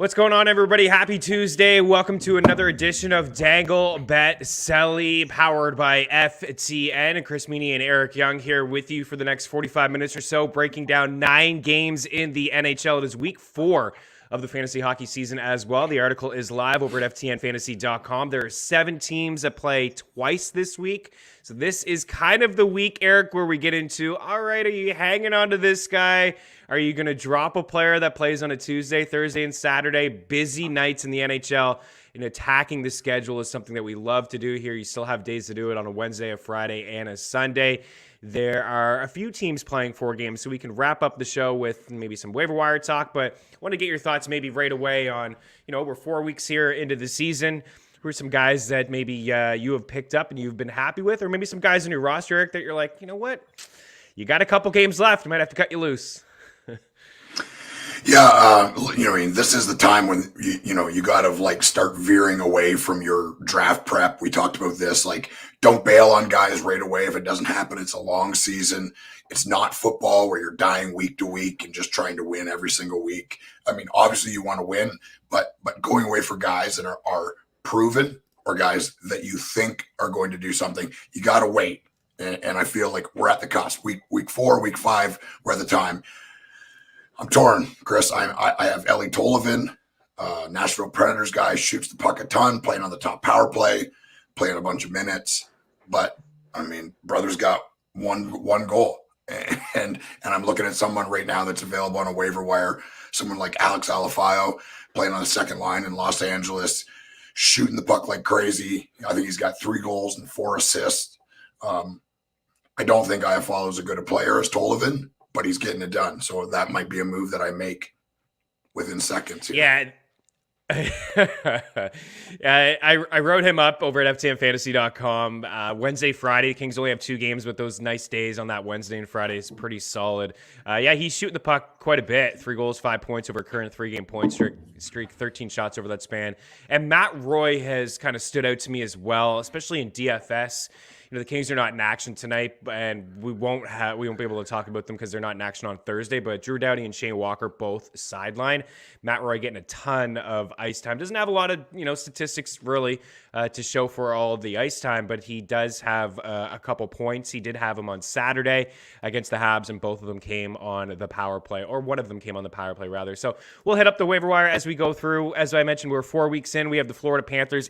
What's going on, everybody? Happy Tuesday. Welcome to another edition of Dangle, Bet, Celly, powered by FTN. Chris Meaney and Eric Young here with you for the next 45 minutes or so, breaking down 9 games in the NHL. It is week 4 of the fantasy hockey season as well. The article is live over at ftnfantasy.com. There are 7 teams that play twice this week. So this is kind of the week, Eric, where we get into, all right, are you hanging on to this guy? Are you going to drop a player that plays on a Tuesday, Thursday, and Saturday? Busy nights in the NHL. And attacking the schedule is something that we love to do here. You still have days to do it on a Wednesday, a Friday, and a Sunday. There are a few teams playing 4 games, so we can wrap up the show with maybe some waiver wire talk. But I want to get your thoughts maybe right away on, we're 4 weeks here into the season. Who are some guys that maybe you have picked up and you've been happy with? Or maybe some guys in your roster, Eric, that you're like, you know what? You got a couple games left. You might have to cut you loose. Yeah, this is the time when you got to start veering away from your draft prep. We talked about this. Don't bail on guys right away if it doesn't happen. It's a long season. It's not football where you're dying week to week and just trying to win every single week. I mean, obviously you want to win, but going away for guys that are proven or guys that you think are going to do something, you got to wait. And I feel like we're at the cusp. Week 4, week 5, we're at the time. I'm torn, Chris. I have Olefson, Nashville Predators guy, shoots the puck a ton, playing on the top power play, playing a bunch of minutes. But I mean, brother's got one goal, and I'm looking at someone right now that's available on a waiver wire. Someone like Alifio, playing on the second line in Los Angeles, shooting the puck like crazy. I think he's got 3 goals and 4 assists. I don't think Alifio is as good a player as Olefson, but he's getting it done. So that might be a move that I make within seconds. Yeah. I wrote him up over at FTNFantasy.com. Wednesday, Friday, the Kings only have 2 games, but those nice days on that Wednesday and Friday is pretty solid. He's shooting the puck quite a bit. 3 goals, 5 points over a current 3-game point streak, 13 shots over that span. And Matt Roy has kind of stood out to me as well, especially in DFS. The Kings are not in action tonight, and we won't be able to talk about them because they're not in action on Thursday. But Drew Doughty and Shane Walker both sideline. Matt Roy getting a ton of ice time. Doesn't have a lot of statistics really to show for all of the ice time, but he does have a couple points. He did have them on Saturday against the Habs, and both of them came on the power play, or one of them came on the power play rather. So we'll hit up the waiver wire as we go through. As I mentioned, we're 4 weeks in. We have the Florida Panthers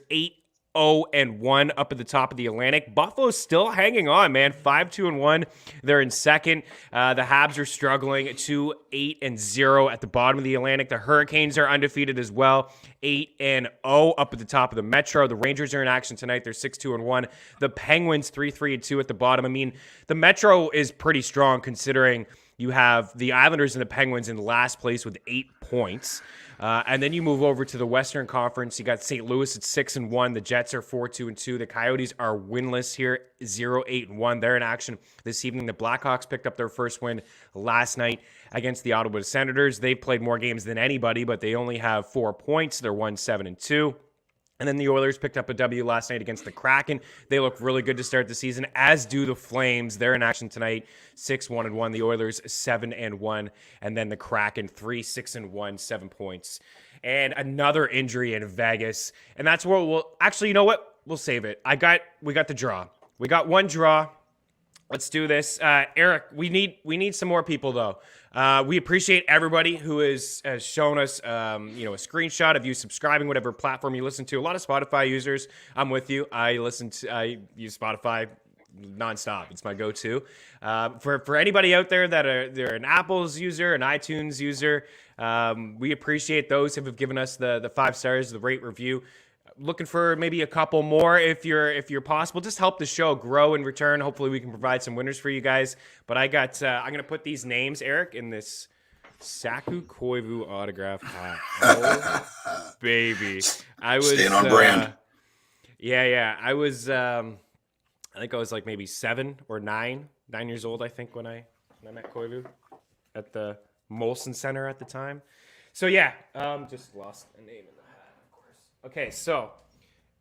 8-0-1 up at the top of the Atlantic. Buffalo's still hanging on, man. 5-2-1. They're in second. The Habs are struggling 2-8-0 at the bottom of the Atlantic. The Hurricanes are undefeated as well. 8-0 up at the top of the Metro. The Rangers are in action tonight. They're 6-2-1. The Penguins 3-3-2 at the bottom. I mean, the Metro is pretty strong considering you have the Islanders and the Penguins in last place with 8 points. And then you move over to the Western Conference. You got St. Louis at 6-1. The Jets are 4-2-2. The Coyotes are winless here, 0-8-1. They're in action this evening. The Blackhawks picked up their first win last night against the Ottawa Senators. They've played more games than anybody, but they only have 4 points. They're 1-7-2. And then the Oilers picked up a W last night against the Kraken. They look really good to start the season, as do the Flames. They're in action tonight, 6-1-1. The Oilers 7-1. And then the Kraken 3-6-1, 7 points. And another injury in Vegas. And that's where we'll actually, you know what? We'll save it. We got the draw. We got one draw. Let's do this. Eric, we need some more people though. We appreciate everybody who has shown us, a screenshot of you subscribing, whatever platform you listen to. A lot of Spotify users. I'm with you. I use Spotify nonstop. It's my go-to. For anybody out there they're an Apple's user, an iTunes user, we appreciate those who have given us the 5 stars, the rate review. Looking for maybe a couple more if you're possible. Just help the show grow in return. Hopefully we can provide some winners for you guys. But I'm gonna put these names, Eric, in this Saku Koivu autograph hat. Oh, baby. I was staying on brand. I was I think I was like maybe 7 or 9 years old, I think, when I met Koivu at the Molson Center at the time. So yeah, just lost a name in the hat, of course. Okay, so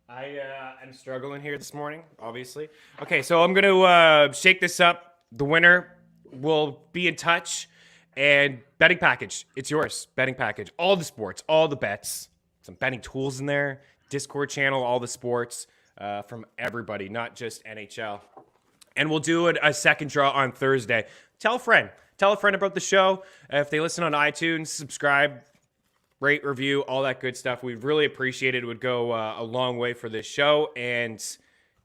I'm struggling here this morning, obviously. Okay, so I'm going to shake this up. The winner will be in touch, And betting package, it's yours. Betting package, all the sports, all the bets, some betting tools in there, Discord channel, all the sports from everybody, not just NHL. And we'll do a second draw on Thursday. Tell a friend about the show. If they listen on iTunes, subscribe, rate, review, all that good stuff. We'd really appreciate it. It would go a long way for this show. And,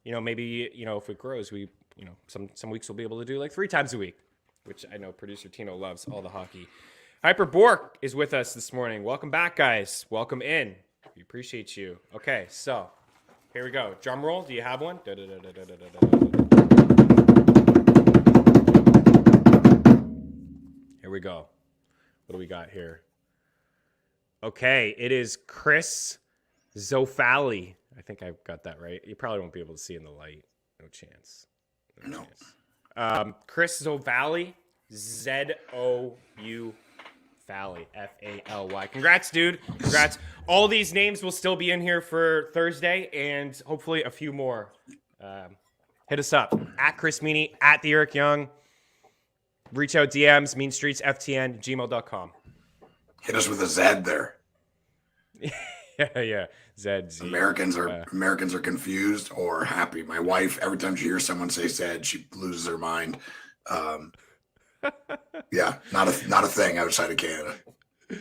maybe, if it grows, we, some weeks we'll be able to do like 3 times a week, which I know producer Tino loves, all the hockey. Hyper Bork is with us this morning. Welcome back, guys. Welcome in. We appreciate you. Okay, so here we go. Drum roll. Do you have one? Here we go. What do we got here? Okay, it is Chris Zofali. I think I got that right. You probably won't be able to see in the light. No chance. No. Chris Zofali. Z-O-U Fally. F-A-L-Y. Congrats, dude. Congrats. All these names will still be in here for Thursday and hopefully a few more. Hit us up. At Chris Meaney. At the Eric Young. Reach out DMs. Mean Streets FTN gmail.com. Hit us with a Z there. yeah. Z. Americans are confused or happy. My wife, every time she hears someone say Z, she loses her mind. Yeah, not a thing outside of Canada.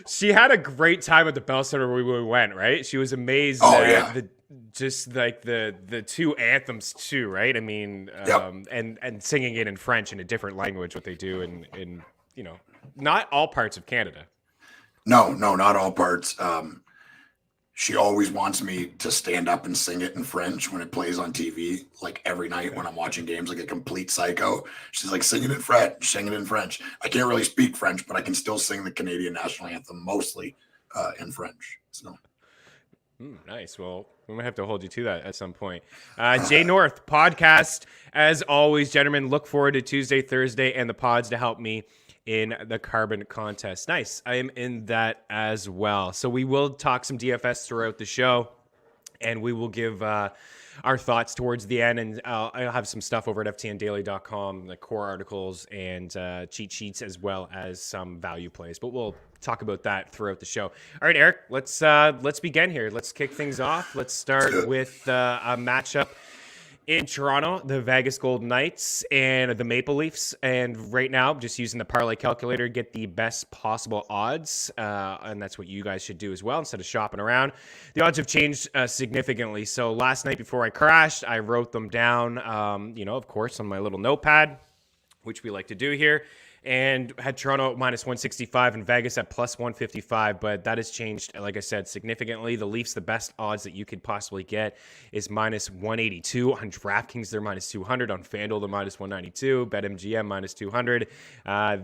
She had a great time at the Bell Center where we went, right? She was amazed at the 2 anthems too, right? I mean, yep. and singing it in French in a different language, what they do in not all parts of Canada. No, not all parts. She always wants me to stand up and sing it in French when it plays on TV, like every night when I'm watching games, like a complete psycho. She's like, sing it in French. I can't really speak French, but I can still sing the Canadian national anthem, mostly in French. So, nice. Well, we might have to hold you to that at some point. Jay North podcast, as always, gentlemen. Look forward to Tuesday, Thursday, and the pods to help me in the carbon contest. Nice. I am in that as well. So we will talk some DFS throughout the show, and we will give our thoughts towards the end. And I'll have some stuff over at ftndaily.com, like core articles and cheat sheets, as well as some value plays. But we'll talk about that throughout the show. All right, Eric, let's begin here. Let's kick things off. Let's start with a matchup in Toronto, the Vegas Golden Knights and the Maple Leafs. And right now, I'm just using the parlay calculator to get the best possible odds. And that's what you guys should do as well, instead of shopping around. The odds have changed significantly. So last night before I crashed, I wrote them down, of course, on my little notepad, which we like to do here. And had Toronto minus 165 and Vegas at plus 155, but that has changed, like I said, significantly. The Leafs, the best odds that you could possibly get is minus 182. On DraftKings, they're minus 200. On FanDuel, they're minus 192. BetMGM, minus 200.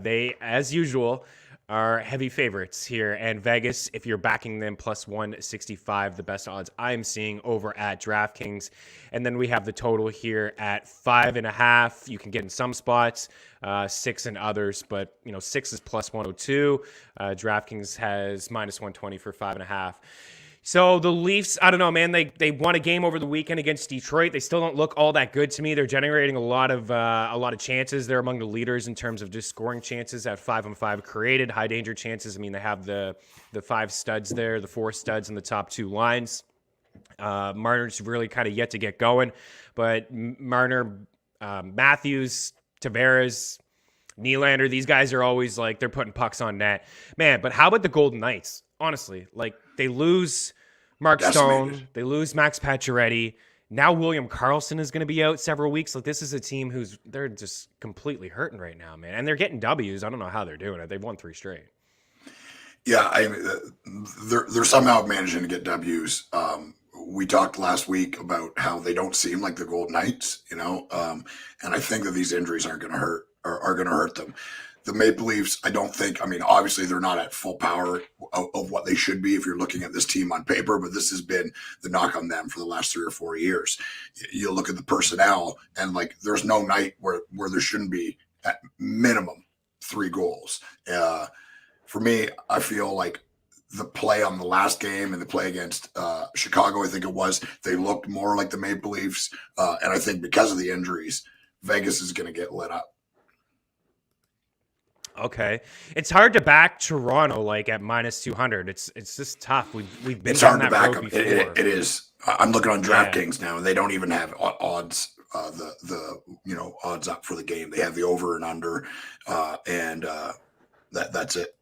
They, as usual, are heavy favorites here. And Vegas, if you're backing them, plus 165, the best odds I'm seeing over at DraftKings. And then we have the total here at 5.5. You can get in some spots, 6 in others, but 6 is plus 102. DraftKings has minus 120 for 5.5. So the Leafs, I don't know, man. They won a game over the weekend against Detroit. They still don't look all that good to me. They're generating a lot of chances. They're among the leaders in terms of just scoring chances at 5-on-5 created, high danger chances. I mean, they have the 5 studs there, the 4 studs in the top 2 lines. Marner's really kind of yet to get going, but Marner, Matthews, Tavares, Nylander, these guys are always like they're putting pucks on net, man. But how about the Golden Knights? Honestly, like they lose Mark Stone, they lose Max Pacioretty. Now William Karlsson is going to be out several weeks. Like this is a team they're just completely hurting right now, man. And they're getting W's. I don't know how they're doing it. They've won 3 straight. Yeah, they're somehow managing to get W's. We talked last week about how they don't seem like the Golden Knights, and I think that these injuries aren't going to hurt or are going to hurt them. The Maple Leafs, I don't think, obviously they're not at full power of what they should be if you're looking at this team on paper, but this has been the knock on them for the last 3 or 4 years. You look at the personnel and there's no night where there shouldn't be at minimum 3 goals. For me, I feel like the play on the last game and the play against Chicago, I think it was, they looked more like the Maple Leafs. And I think because of the injuries, Vegas is going to get lit up. Okay, it's hard to back Toronto like at minus 200. It's just tough. We've been It's down hard to that back road them. before. It is. I'm looking on Yeah. DraftKings now, and they don't even have odds. The odds up for the game. They have the over and under, and that's it.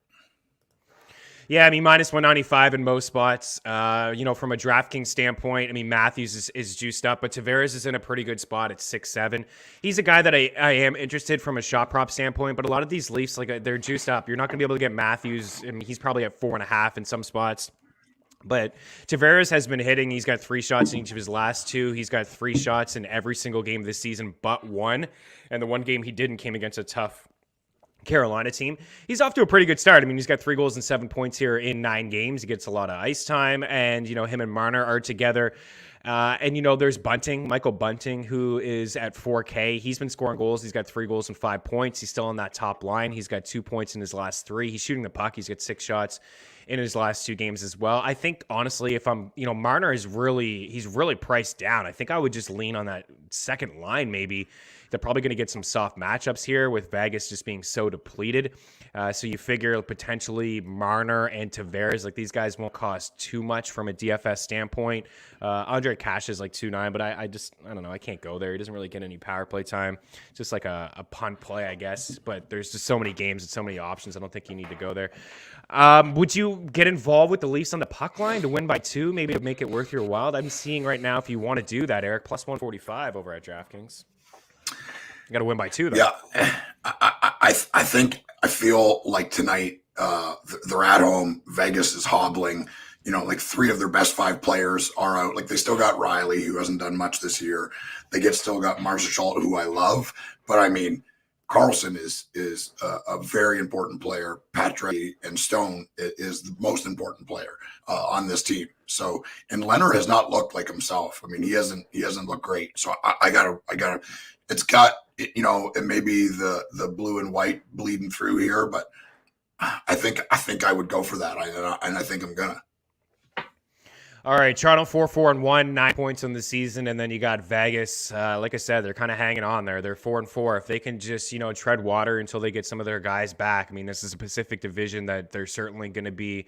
Yeah, I mean, minus 195 in most spots. From a DraftKings standpoint, I mean, Matthews is juiced up, but Tavares is in a pretty good spot at 6-7. He's a guy that I am interested from a shot prop standpoint, but a lot of these Leafs, like, they're juiced up. You're not going to be able to get Matthews. I mean, he's probably at 4.5 in some spots. But Tavares has been hitting. He's got 3 shots in each of his last 2. He's got 3 shots in every single game this season but 1. And the one game he didn't came against a tough Carolina team. He's off to a pretty good start. I mean, he's got 3 goals and 7 points here in 9 games. He gets a lot of ice time, and him and Marner are together. There's Michael Bunting, who is at 4K. He's been scoring goals. He's got 3 goals and 5 points. He's still on that top line. He's got 2 points in his last 3. He's shooting the puck. He's got 6 shots in his last 2 games as well. I think, honestly, if Marner he's really priced down. I think I would just lean on that second line maybe. They're probably going to get some soft matchups here with Vegas just being so depleted. So you figure potentially Marner and Tavares, like these guys won't cost too much from a DFS standpoint. Andre Cash is like 2.9, but I don't know. I can't go there. He doesn't really get any power play time. Just like a punt play, I guess. But there's just so many games and so many options. I don't think you need to go there. Would you get involved with the Leafs on the puck line to win by 2, maybe to make it worth your while? I'm seeing right now, if you want to do that, Eric, plus 145 over at DraftKings. You got to win by 2, though. Yeah, I feel like tonight they're at home. Vegas is hobbling. Like 3 of their best 5 players are out. Like they still got Riley, who hasn't done much this year. Still got Marshall, who I love. But I mean, Carlson is a very important player. Patrick and Stone is the most important player on this team. So, and Leonard has not looked like himself. I mean, he hasn't looked great. So I gotta. It's got it may be the blue and white bleeding through here, but I think I would go for that, and I think I'm gonna. All right, Toronto 4-4-1, 9 points on the season, and then you got Vegas. Like I said, they're kind of hanging on there. They're 4-4. If they can just tread water until they get some of their guys back. I mean, this is a Pacific Division that they're certainly going to be.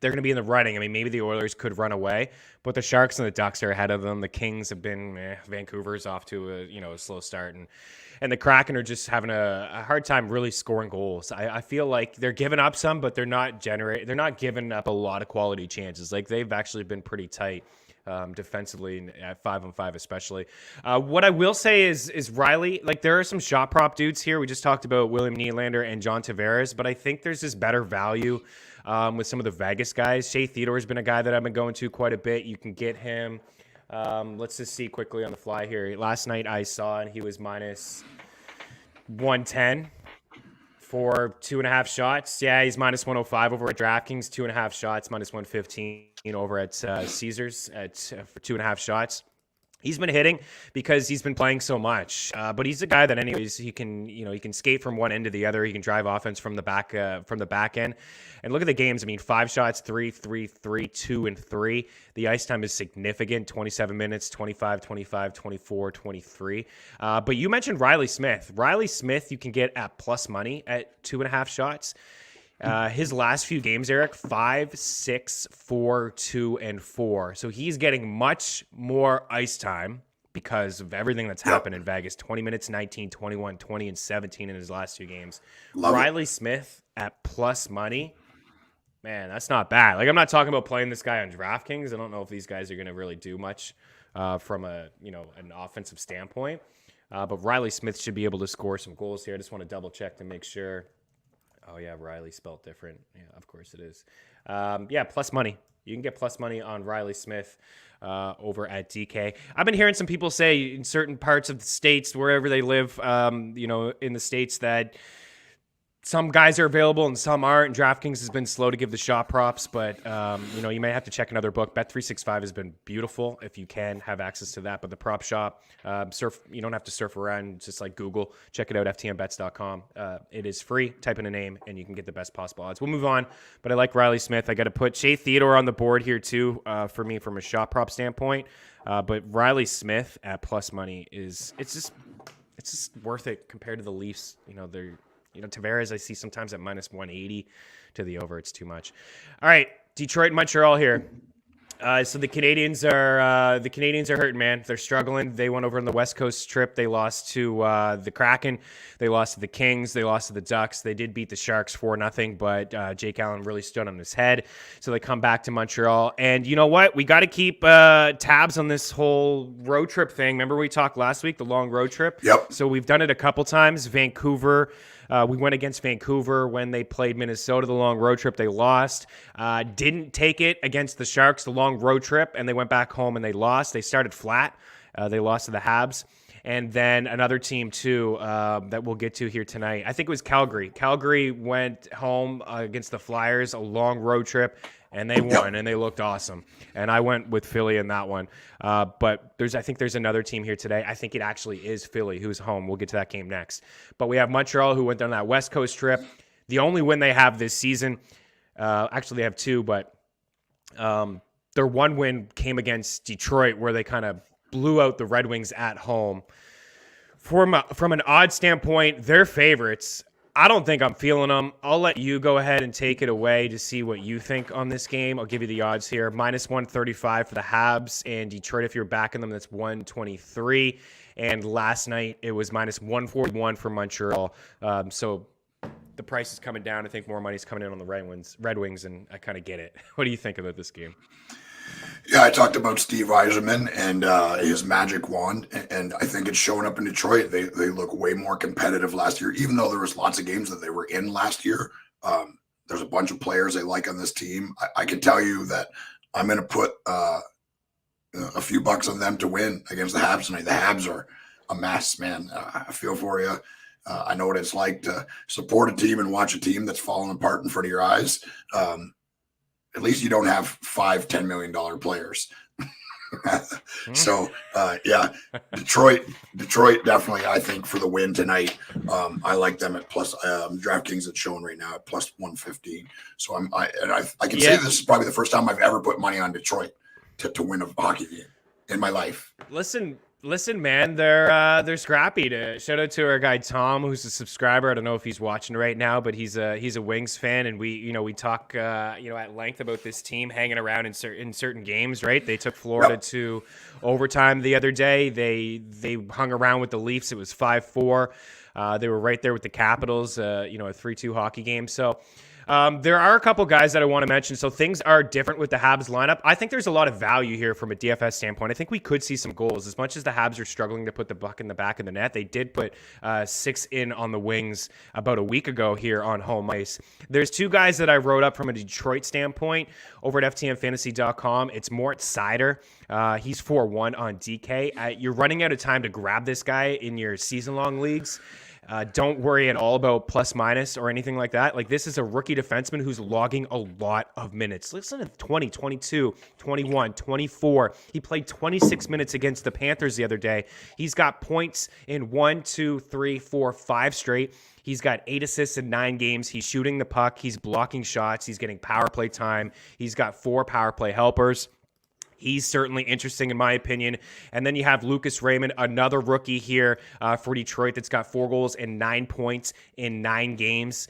They're going to be in the running. I mean, maybe the Oilers could run away, but the Sharks and the Ducks are ahead of them. The Kings have been Vancouver's off to a slow start, and the Kraken are just having a hard time really scoring goals. I feel like they're giving up some, but they're not giving up a lot of quality chances. Like they've actually been pretty tight defensively at 5-on-5 especially. What I will say is Riley, like there are some shot prop dudes here. We just talked about William Nylander and John Tavares, but I think there's this better value with some of the Vegas guys. Shay Theodore has been a guy that I've been going to quite a bit. You can get him. Let's just see quickly on the fly here. Last night I saw, and he was minus 110 for 2.5 shots. Yeah, he's minus 105 over at DraftKings. 2.5 shots, minus 115 over at Caesars for 2.5 shots. He's been hitting because he's been playing so much, but he's a guy that anyways he can skate from one end to the other. He can drive offense from the back end. And look at the games. I mean, 5 shots, 3, 2, and 3. The ice time is significant: 27 minutes, 25, 25, 24, 23. But you mentioned Riley Smith. Riley Smith, you can get at plus money at 2.5 shots. His last few games, Eric, 5, 6, 4, 2, and 4. So he's getting much more ice time because of everything that's happened in Vegas. 20 minutes, 19, 21, 20, and 17 in his last 2 games. Riley Smith at plus money, man, that's not bad. Like, I'm not talking about playing this guy on DraftKings. I don't know if these guys are going to really do much from an offensive standpoint. But Riley Smith should be able to score some goals here. I just want to double check to make sure. Oh, yeah, Riley spelled different. Yeah, of course it is. Plus money. You can get plus money on Riley Smith over at DK. I've been hearing some people say in certain parts of the states, wherever they live, in the states, that some guys are available and some aren't. And DraftKings has been slow to give the shot props, but you may have to check another book. Bet365 has been beautiful if you can have access to that. But the prop shop, you don't have to surf around. Just like Google, check it out, ftnbets.com. It is free. Type in a name and you can get the best possible odds. We'll move on, but I like Riley Smith. I got to put Shay Theodore on the board here too for me from a shot prop standpoint. But Riley Smith at plus money it's just worth it compared to the Leafs. Tavares I see sometimes at minus 180 to the over. It's too much. All right, Detroit and Montreal here. So the Canadians are hurting, man. They're struggling. They went over on the West Coast trip. They lost to the Kraken. They lost to the Kings. They lost to the Ducks. They did beat the Sharks 4-0, but Jake Allen really stood on his head. So they come back to Montreal. And you know what? We got to keep tabs on this whole road trip thing. Remember we talked last week, the long road trip? Yep. So we've done it a couple times. Vancouver. We went against Vancouver when they played Minnesota, the long road trip. They lost. Didn't take it against the Sharks, the long road trip, and they went back home and they lost. They started flat. They lost to the Habs. And then another team, too, that we'll get to here tonight. I think it was Calgary. Calgary went home against the Flyers, a long road trip, and they won, and they looked awesome. And I went with Philly in that one. But I think there's another team here today. I think it actually is Philly who's home. We'll get to that game next. But we have Montreal who went on that West Coast trip. The only win they have this season, actually they have two, but their one win came against Detroit where they kind of blew out the Red Wings at home. From an odd standpoint, they're favorites. I don't think I'm feeling them. I'll let you go ahead and take it away to see what you think on this game. I'll give you the odds here. Minus 135 for the Habs, and Detroit, if you're backing them, that's 123. And last night, it was minus 141 for Montreal. So the price is coming down. I think more money's coming in on the Red Wings, and I kind of get it. What do you think about this game? Yeah, I talked about Steve Yzerman and his magic wand, and I think it's showing up in Detroit. They look way more competitive last year, even though there was lots of games that they were in last year. There's a bunch of players they like on this team. I can tell you that I'm going to put a few bucks on them to win against the Habs tonight. The Habs are a mess, man. I feel for you. I know what it's like to support a team and watch a team that's falling apart in front of your eyes. At least you don't have $5-10 million players. So, yeah, Detroit definitely, I think, for the win tonight. I like them at plus DraftKings it's showing right now at plus 115. So I can say this is probably the first time I've ever put money on Detroit to win a hockey game in my life. Listen, man, they're scrappy. Shout out to our guy Tom, who's a subscriber. I don't know if he's watching right now, but he's a Wings fan, and we talk at length about this team hanging around in certain games. Right? They took Florida to overtime the other day. They hung around with the Leafs. It was 5-4. They were right there with the Capitals. A 3-2 hockey game. So. There are a couple guys that I want to mention. So things are different with the Habs lineup. I think there's a lot of value here from a DFS standpoint. I think we could see some goals. As much as the Habs are struggling to put the puck in the back of the net, they did put 6 in on the Wings about a week ago here on home ice. There's two guys that I wrote up from a Detroit standpoint over at FTNFantasy.com. It's Mort Seider. He's 4-1 on DK. You're running out of time to grab this guy in your season-long leagues. Don't worry at all about plus minus or anything like that. Like, this is a rookie defenseman who's logging a lot of minutes. Listen to 20, 22, 21, 24. He played 26 minutes against the Panthers the other day. He's got points in 1, 2, 3, 4, 5 straight. He's got 8 assists in 9 games. He's shooting the puck. He's blocking shots. He's getting power play time. He's got 4 power play helpers. He's certainly interesting in my opinion. And then you have Lucas Raymond, another rookie here for Detroit that's got 4 goals and 9 points in 9 games.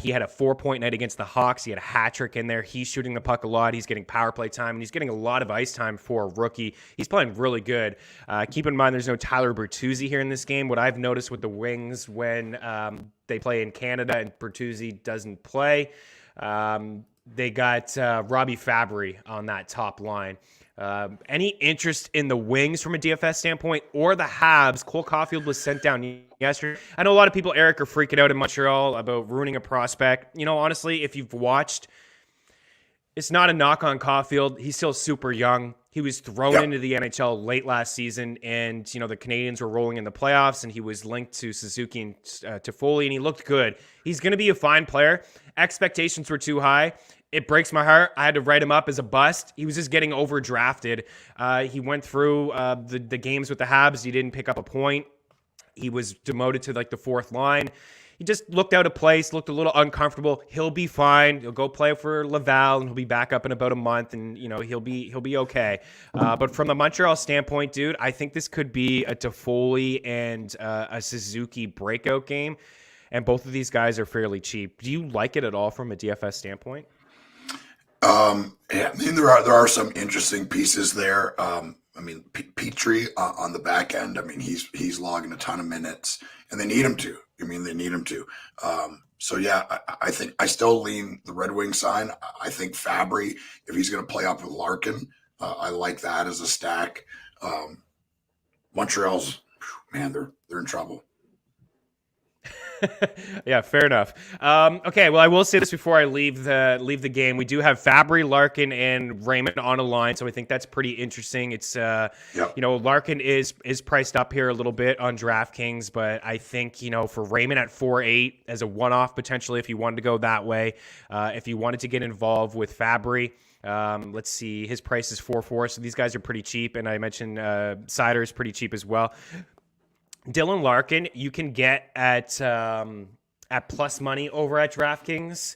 He had a 4-point night against the Hawks. He had a hat trick in there. He's shooting the puck a lot. He's getting power play time, and he's getting a lot of ice time for a rookie. He's playing really good. Keep in mind there's no Tyler Bertuzzi here in this game. What I've noticed with the Wings when they play in Canada and Bertuzzi doesn't play, they got Robbie Fabry on that top line. Any interest in the Wings from a DFS standpoint or the Habs? Cole Coffield was sent down yesterday. I know a lot of people, Eric, are freaking out in Montreal about ruining a prospect. Honestly, if you've watched, it's not a knock on Coffield. He's still super young. He was thrown into the NHL late last season, and the Canadians were rolling in the playoffs, and he was linked to Suzuki and Toffoli, and he looked good. He's going to be a fine player. Expectations were too high. It breaks my heart. I had to write him up as a bust. He was just getting overdrafted. He went through the games with the Habs. He didn't pick up a point. He was demoted to like the 4th line. He just looked out of place, looked a little uncomfortable. He'll be fine. He'll go play for Laval, and he'll be back up in about a month, and he'll be okay. But from the Montreal standpoint, dude, I think this could be a Toffoli and a Suzuki breakout game. and both of these guys are fairly cheap. Do you like it at all from a DFS standpoint? Yeah, I mean, there are some interesting pieces there. I mean, Petrie on the back end. I mean, he's logging a ton of minutes, and they need him to. I mean, they need him to. So yeah, I think I still lean the Red Wing sign. I think Fabry, if he's going to play up with Larkin, I like that as a stack. Montreal's, man, they're in trouble. Yeah, fair enough. Okay, well, I will say this before I leave the game. We do have Fabry, Larkin, and Raymond on a line, so I think that's pretty interesting. It's Larkin is priced up here a little bit on DraftKings, but I think for Raymond at 4.8 as a one-off potentially, if you wanted to go that way, if you wanted to get involved with Fabry. Let's see, his price is 4.4, so these guys are pretty cheap, and I mentioned Sider is pretty cheap as well. Dylan Larkin, you can get at plus money over at DraftKings.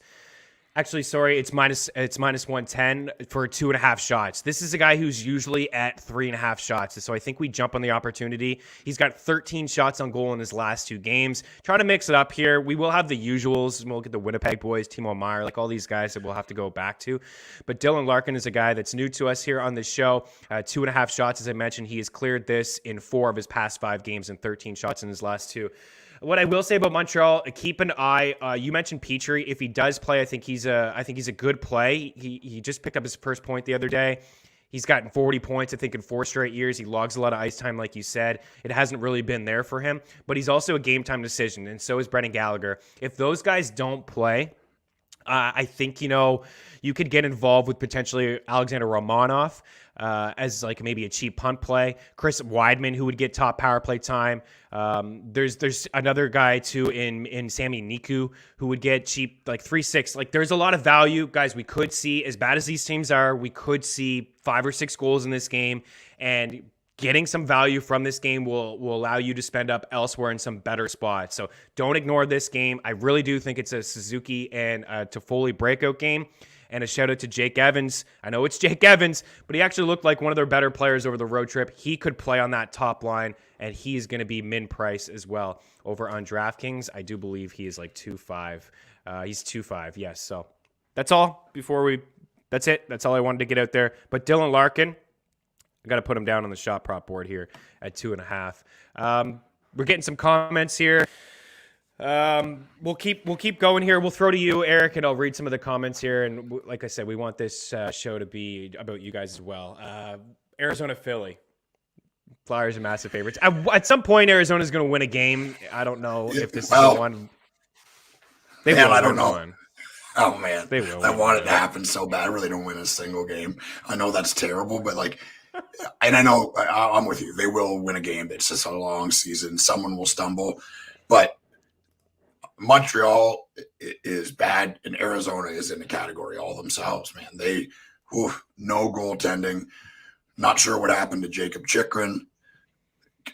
Actually, sorry, it's minus 110 for 2.5 shots. This is a guy who's usually at 3.5 shots. So I think we jump on the opportunity. He's got 13 shots on goal in his last 2 games. Try to mix it up here. We will have the usuals. We'll get the Winnipeg boys, Timo Meier, like all these guys that we'll have to go back to. But Dylan Larkin is a guy that's new to us here on this show. 2.5 shots, as I mentioned. He has cleared this in 4 of his past 5 games and 13 shots in his last 2. What I will say about Montreal, keep an eye. You mentioned Petrie. If he does play, I think he's a good play. He just picked up his first point the other day. He's gotten 40 points, I think, in 4 straight years. He logs a lot of ice time, like you said. It hasn't really been there for him, but he's also a game time decision, and so is Brendan Gallagher. If those guys don't play, I think you could get involved with potentially Alexander Romanov as like maybe a cheap punt play. Chris Weidman, who would get top power play time. There's another guy too in Sami Niku who would get cheap like 3.6. Like there's a lot of value, guys. We could see, as bad as these teams are, we could see 5 or 6 goals in this game, and getting some value from this game will allow you to spend up elsewhere in some better spots. So don't ignore this game. I really do think it's a Suzuki and Toffoli breakout game. And a shout out to Jake Evans. I know it's Jake Evans, but he actually looked like one of their better players over the road trip. He could play on that top line, and he's going to be min price as well over on DraftKings. I do believe he is like 2.5. He's 2.5, yes. So that's all that's it. That's all I wanted to get out there. But Dylan Larkin, I got to put him down on the shot prop board here at 2.5. We're getting some comments here. We'll keep going here. We'll throw to you, Eric, and I'll read some of the comments here. And like I said, we want this show to be about you guys as well. Arizona, Philly. Flyers are massive favorites. At some point, Arizona's going to win a game. I don't know if this is the one. I don't know. Oh, man. They will. I want it to happen so bad. I really don't win a single game. I know that's terrible, but and I know I'm with you. They will win a game. It's just a long season. Someone will stumble. But Montreal is bad, and Arizona is in the category all themselves, man. No goaltending. Not sure what happened to Jacob Chikrin.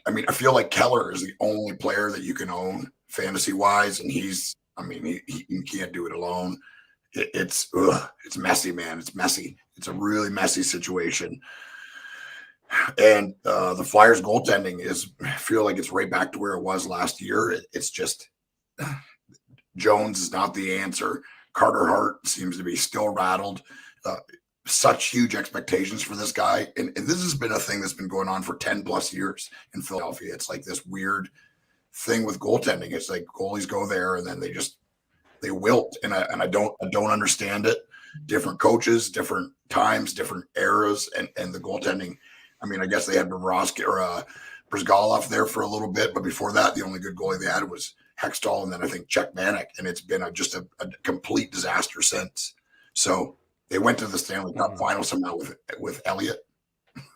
I mean, I feel like Keller is the only player that you can own fantasy-wise, and he can't do it alone. It's messy, man. It's messy. It's a really messy situation. And the Flyers goaltending I feel like it's right back to where it was last year. It's just Jones is not the answer. Carter Hart seems to be still rattled. Such huge expectations for this guy. And this has been a thing that's been going on for 10 plus years in Philadelphia. It's like this weird thing with goaltending. It's like goalies go there and then they wilt. And I don't understand it. Different coaches, different times, different eras, and the goaltending. I mean, I guess they had Brizgalov there for a little bit, but before that, the only good goalie they had was Hextall, and then I think Czech Manek, and it's been just a complete disaster since. So they went to the Stanley Cup final somehow with Elliott.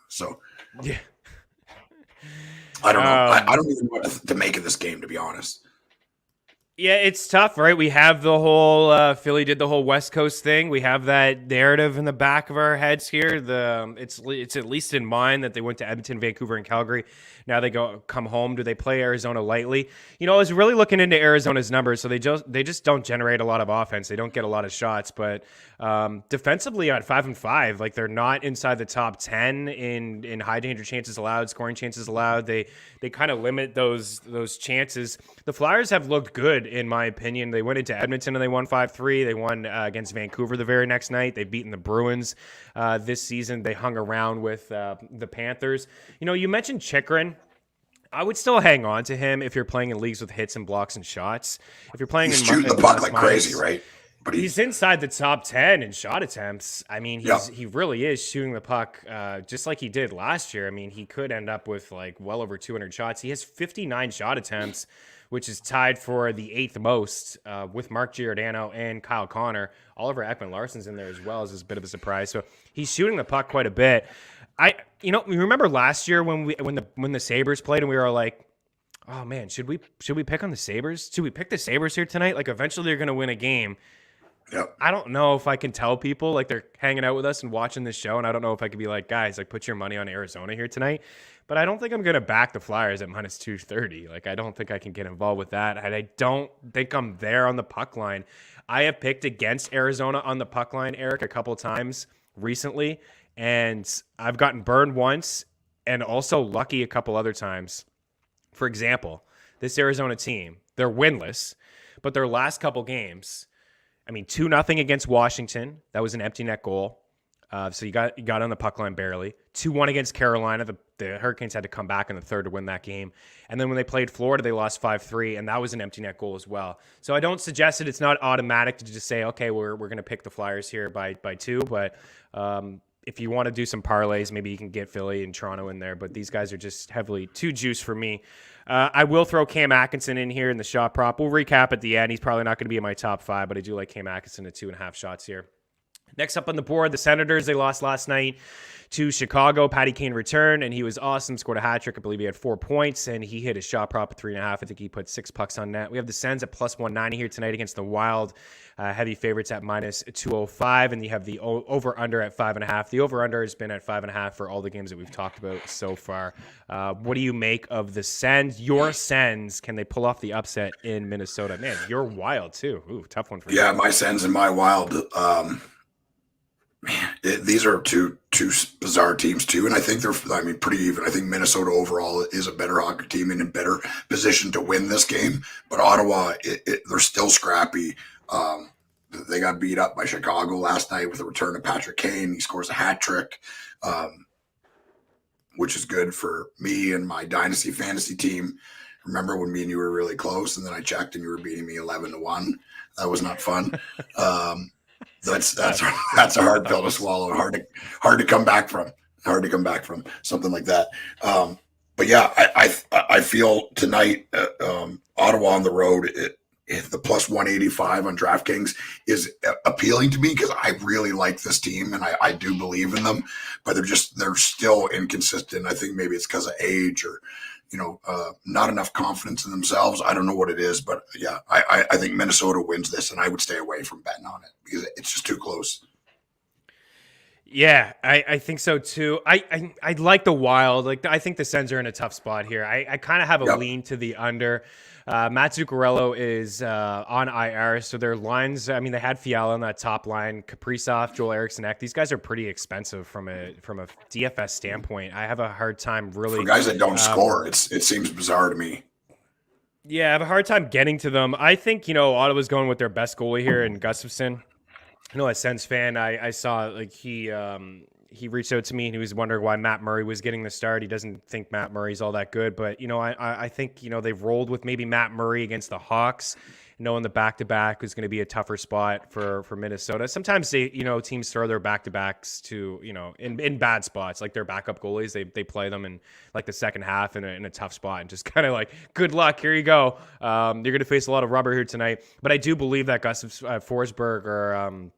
So yeah, I don't know. I don't even know what to make of this game, to be honest. Yeah, it's tough, right? We have the whole Philly did the whole West Coast thing. We have that narrative in the back of our heads here. It's at least in mind that they went to Edmonton, Vancouver, and Calgary. Now they come home. Do they play Arizona lightly? I was really looking into Arizona's numbers. So they just don't generate a lot of offense. They don't get a lot of shots, but defensively at 5-5, like they're not inside the top 10 in high danger chances allowed, scoring chances allowed. They kind of limit those chances. The Flyers have looked good in my opinion. They went into Edmonton and they won 5-3. They won against Vancouver the very next night. They've beaten the Bruins this season. They hung around with the Panthers. You mentioned Chychrun. I would still hang on to him if you're playing in leagues with hits and blocks and shots. If you're playing he's shooting the puck like crazy, right? But he's inside the top 10 in shot attempts. I mean, he really is shooting the puck just like he did last year. I mean, he could end up with like well over 200 shots. He has 59 shot attempts, which is tied for the 8th most with Mark Giordano and Kyle Connor. Oliver Ekman-Larsson's in there as well, as a bit of a surprise. So he's shooting the puck quite a bit. We remember last year when the Sabres played and we were like, oh man, should we pick on the Sabres? Should we pick the Sabres here tonight? Like eventually they're going to win a game. Yep. I don't know if I can tell people like they're hanging out with us and watching this show, and I don't know if I could be like, guys, like put your money on Arizona here tonight. But I don't think I'm gonna back the Flyers at minus 230. Like I don't think I can get involved with that. And I don't think I'm there on the puck line. I have picked against Arizona on the puck line, Eric, a couple of times recently, and I've gotten burned once and also lucky a couple other times. For example, this Arizona team, they're winless, but their last couple games. 2-0 against Washington. That was an empty net goal. So you got on the puck line barely. 2-1 against Carolina. The Hurricanes had to come back in the third to win that game. And then when they played Florida, they lost 5-3, and that was an empty net goal as well. So I don't suggest that it's not automatic to just say, okay, we're going to pick the Flyers here by 2. But if you want to do some parlays, maybe you can get Philly and Toronto in there. But these guys are just heavily too juice for me. I will throw Cam Atkinson in here in the shot prop. We'll recap at the end. He's probably not going to be in my top 5, but I do like Cam Atkinson at 2.5 shots here. Next up on the board, the Senators. They lost last night to Chicago. Patty Kane returned, and he was awesome. Scored a hat trick. I believe he had 4 points, and he hit his shot prop at 3.5. I think he put 6 pucks on net. We have the Sens at plus 190 here tonight against the Wild. Heavy favorites at minus 205, and you have the over-under at 5.5. The over-under has been at 5.5 for all the games that we've talked about so far. What do you make of the Sens? Your Sens, can they pull off the upset in Minnesota? Man, you're Wild, too. Ooh, tough one for you. Yeah, my Sens and my Wild. These are two bizarre teams too, and I think they're pretty even. I think Minnesota overall is a better hockey team and in better position to win this game. But Ottawa, they're still scrappy. They got beat up by Chicago last night with the return of Patrick Kane. He scores a hat trick, which is good for me and my dynasty fantasy team. Remember when me and you were really close, and then I checked and you were beating me 11-1. That was not fun. That's a hard pill to swallow. Hard to come back from. Hard to come back from something like that. But yeah, I feel tonight Ottawa on the road. The plus 185 on DraftKings is appealing to me because I really like this team and I do believe in them, but they're still inconsistent. I think maybe it's because of age or not enough confidence in themselves. I don't know what it is, but yeah, I think Minnesota wins this, and I would stay away from betting on it because it's just too close. Yeah, I think so too. I like the Wild. I think the Sens are in a tough spot here. I kind of have a lean to the under. Matt Zuccarello is on IR, so their lines. They had Fiala on that top line, Kaprizov, Joel Eriksson Ek. These guys are pretty expensive from a DFS standpoint. I have a hard time really for guys that don't score. It seems bizarre to me. Yeah, I have a hard time getting to them. I think Ottawa's going with their best goalie here in Gustafsson. As a Sens fan, I saw he reached out to me and he was wondering why Matt Murray was getting the start. He doesn't think Matt Murray's all that good, but I think they've rolled with maybe Matt Murray against the Hawks, knowing the back-to-back is going to be a tougher spot for Minnesota. Sometimes they teams throw their back-to-backs to in bad spots, like their backup goalies. They play them in like the second half in a tough spot and just kind of like, good luck, here you go. You're going to face a lot of rubber here tonight, but I do believe that Forsberg or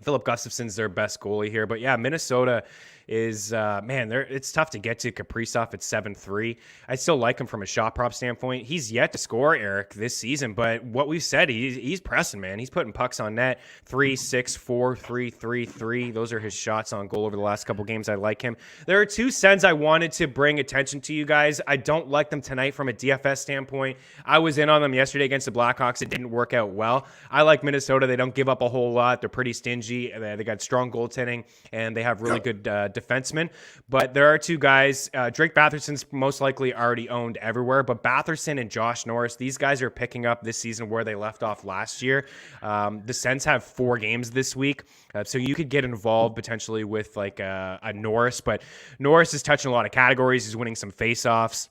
Philip Gustafson's their best goalie here. But yeah, Minnesota is, it's tough to get to. Kaprizov at 7-3. I still like him from a shot prop standpoint. He's yet to score, Eric, this season. But what we've said, he's pressing, man. He's putting pucks on net. 3, 6, 4, 3, 3, 3. Those are his shots on goal over the last couple games. I like him. There are 2 Sens I wanted to bring attention to you guys. I don't like them tonight from a DFS standpoint. I was in on them yesterday against the Blackhawks. It didn't work out well. I like Minnesota. They don't give up a whole lot. They're pretty stingy stingy. They got strong goaltending, and they have really good defensemen. But there are two guys. Drake Batherson's most likely already owned everywhere, but Batherson and Josh Norris, these guys are picking up this season where they left off last year. The Sens have 4 games this week, so you could get involved potentially with like a Norris, but Norris is touching a lot of categories. He's winning some faceoffs.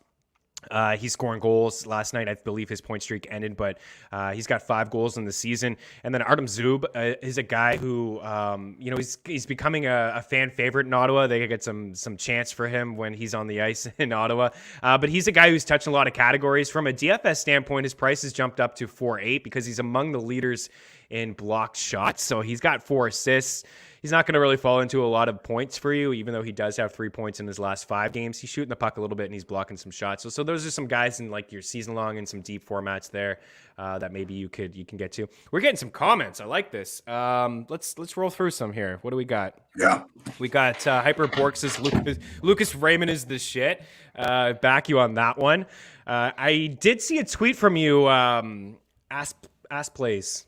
He's scoring goals. Last night, I believe his point streak ended, but he's got 5 goals in the season. And then Artem Zub is a guy who, he's becoming a fan favorite in Ottawa. They get some chance for him when he's on the ice in Ottawa. But he's a guy who's touching a lot of categories. From a DFS standpoint, his price has jumped up to 4.8 because he's among the leaders in blocked shots. So he's got 4 assists. He's not going to really fall into a lot of points for you, even though he does have 3 points in his last 5 games. He's shooting the puck a little bit and he's blocking some shots. So those are some guys in like your season long and some deep formats there that maybe you can get to. We're getting some comments. I like this. Let's roll through some here. What do we got? Yeah, we got Hyper Bork says Lucas Raymond is the shit. Back you on that one. I did see a tweet from you. Asp plays.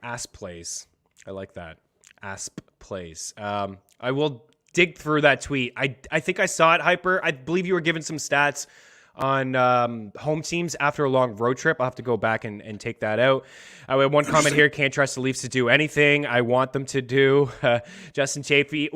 I like that. Asp plays. I will dig through that tweet. I think I saw it, Hyper. I believe you were giving some stats on home teams after a long road trip. I'll have to go back and take that out. I have one comment here. Can't trust the Leafs to do anything I want them to do. Justin Chafee.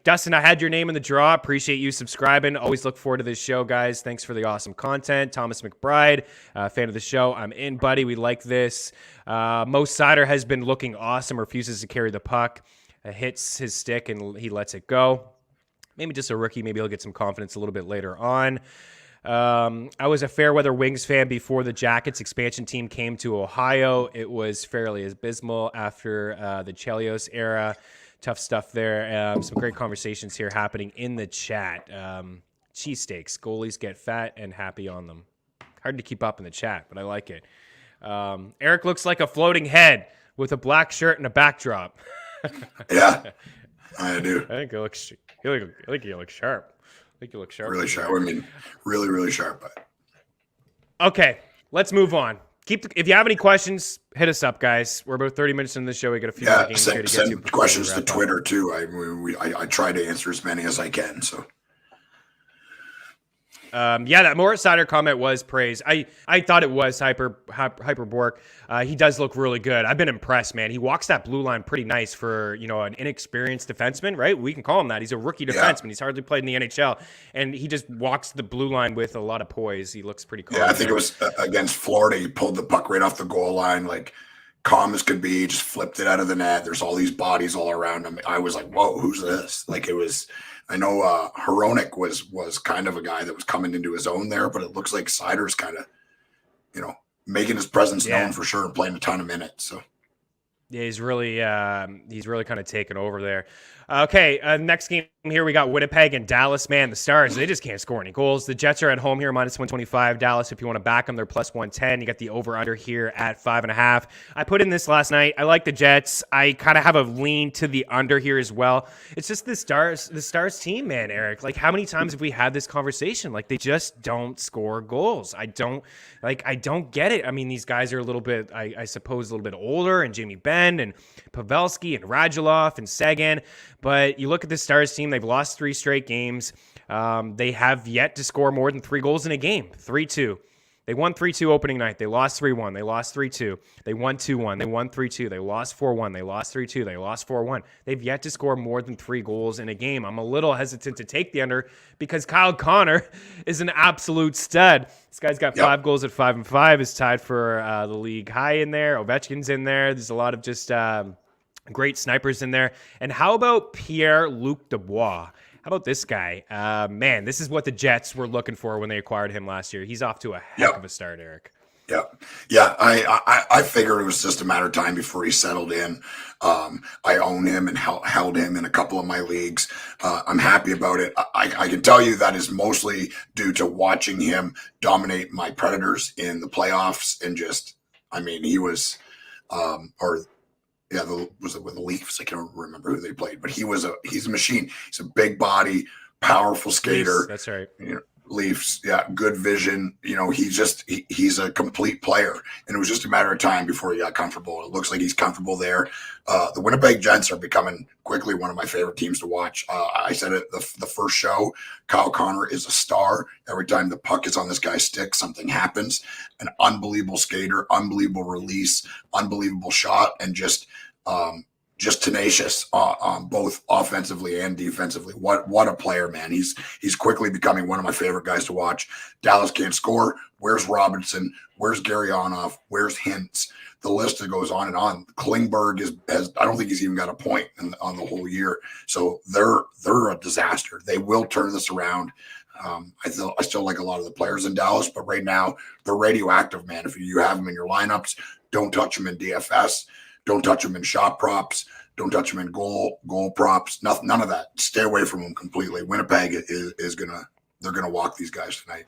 Dustin, I had your name in the draw. Appreciate you subscribing. Always look forward to this show, guys. Thanks for the awesome content. Thomas McBride, fan of the show. I'm in, buddy. We like this. Mo Sider has been looking awesome. Refuses to carry the puck. Hits his stick and he lets it go. Maybe just a rookie. Maybe he'll get some confidence a little bit later on. I was a Fairweather Wings fan before the Jackets expansion team came to Ohio. It was fairly abysmal after the Chelios era. Tough stuff there. Some great conversations here happening in the chat. Cheesesteaks. Goalies get fat and happy on them. Hard to keep up in the chat, but I like it. Eric looks like a floating head with a black shirt and a backdrop. Yeah, I do. I think you look sharp. I think you look sharp. Really sharp. I mean, really, really sharp. Okay, let's move on. If you have any questions, hit us up, guys. We're about 30 minutes into the show. We got a few more games here to get to. Send questions to Twitter too. I try to answer as many as I can. So. That Morris Sider comment was praise. I thought it was Hyper Bork. He does look really good. I've been impressed, man. He walks that blue line pretty nice for, an inexperienced defenseman, right? We can call him that. He's a rookie defenseman. Yeah. He's hardly played in the NHL, and he just walks the blue line with a lot of poise. He looks pretty calm. Yeah, I think it was against Florida. He pulled the puck right off the goal line, like calm as could be, just flipped it out of the net. There's all these bodies all around him. I was like, whoa, who's this? Like it was... I know Henrique was kind of a guy that was coming into his own there, but it looks like Sider's kind of, making his presence known for sure and playing a ton of minutes. So, yeah, he's really kind of taken over there. Okay, next game here we got Winnipeg and Dallas. Man, the Stars, they just can't score any goals. The Jets are at home here, minus 125. Dallas, if you want to back them, they're plus 110. You got the over-under here at 5.5. I put in this last night. I like the Jets. I kind of have a lean to the under here as well. It's just the Stars team, man, Eric. Like, how many times have we had this conversation? Like, they just don't score goals. I don't get it. I mean, these guys are a little bit, I suppose, a little bit older, and Jamie Benn and Pavelski and Radulov and Sagan. But you look at the Stars team, they've lost 3 straight games. They have yet to score more than 3 goals in a game, 3-2. They won 3-2 opening night. They lost 3-1. They lost 3-2. They won 2-1. They won 3-2. They lost 4-1. They lost 3-2. They lost 4-1. They've yet to score more than 3 goals in a game. I'm a little hesitant to take the under because Kyle Connor is an absolute stud. This guy's got 5 goals at 5-5. Is tied for the league high in there. Ovechkin's in there. There's a lot of just... great snipers in there. And how about Pierre-Luc Dubois? How about this guy? Man, this is what the Jets were looking for when they acquired him last year. He's off to a heck of a start, Eric. Yeah. I figured it was just a matter of time before he settled in. I own him and held him in a couple of my leagues. I'm happy about it. I can tell you that is mostly due to watching him dominate my Predators in the playoffs and he was, was it with the Leafs? I can't remember who they played, but he's a machine. He's a big body, powerful skater. Leafs, that's right. Leafs, yeah, good vision. He's a complete player, and it was just a matter of time before he got comfortable. It looks like he's comfortable there. The Winnipeg Gents are becoming quickly one of my favorite teams to watch. I said it the first show. Kyle Connor is a star. Every time the puck is on this guy's stick, something happens. An unbelievable skater, unbelievable release, unbelievable shot, and just tenacious both offensively and defensively. What a player, man. He's quickly becoming one of my favorite guys to watch. Dallas can't score. Where's Robinson? Where's Garionov? Where's Hintz? The list that goes on and on. Klingberg has I don't think he's even got a point on the whole year. So they're a disaster. They will turn this around. I still like a lot of the players in Dallas, but right now they're radioactive, man. If you have them in your lineups, don't touch them in DFS. Don't touch them in shot props. Don't touch them in goal props. None of that. Stay away from them completely. Winnipeg they're gonna walk these guys tonight.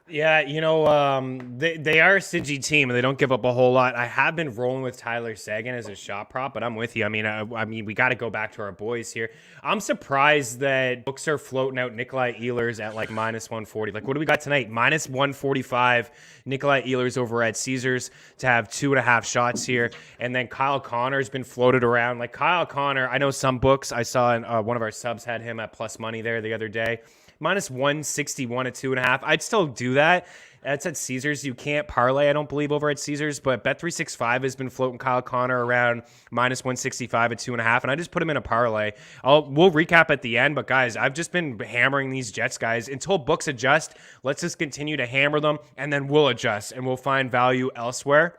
Yeah, they are a stingy team and they don't give up a whole lot. I have been rolling with Tyler Seguin as a shot prop, but I'm with you. I mean, we got to go back to our boys here. I'm surprised that books are floating out Nikolai Ehlers at like -140. Like, what do we got tonight? -145. Nikolai Ehlers over at Caesars to have 2.5 shots here, and then Kyle Connor's been floated around. Like Kyle Connor, I know some books. I saw one of our subs had him at plus money there the other day. -161 at 2.5. I'd still do that. That's at Caesars. You can't parlay, I don't believe, over at Caesars, but Bet365 has been floating Kyle Connor around -165 at 2.5, and I just put him in a parlay. We'll recap at the end, but guys, I've just been hammering these Jets guys. Until books adjust, let's just continue to hammer them, and then we'll adjust, and we'll find value elsewhere.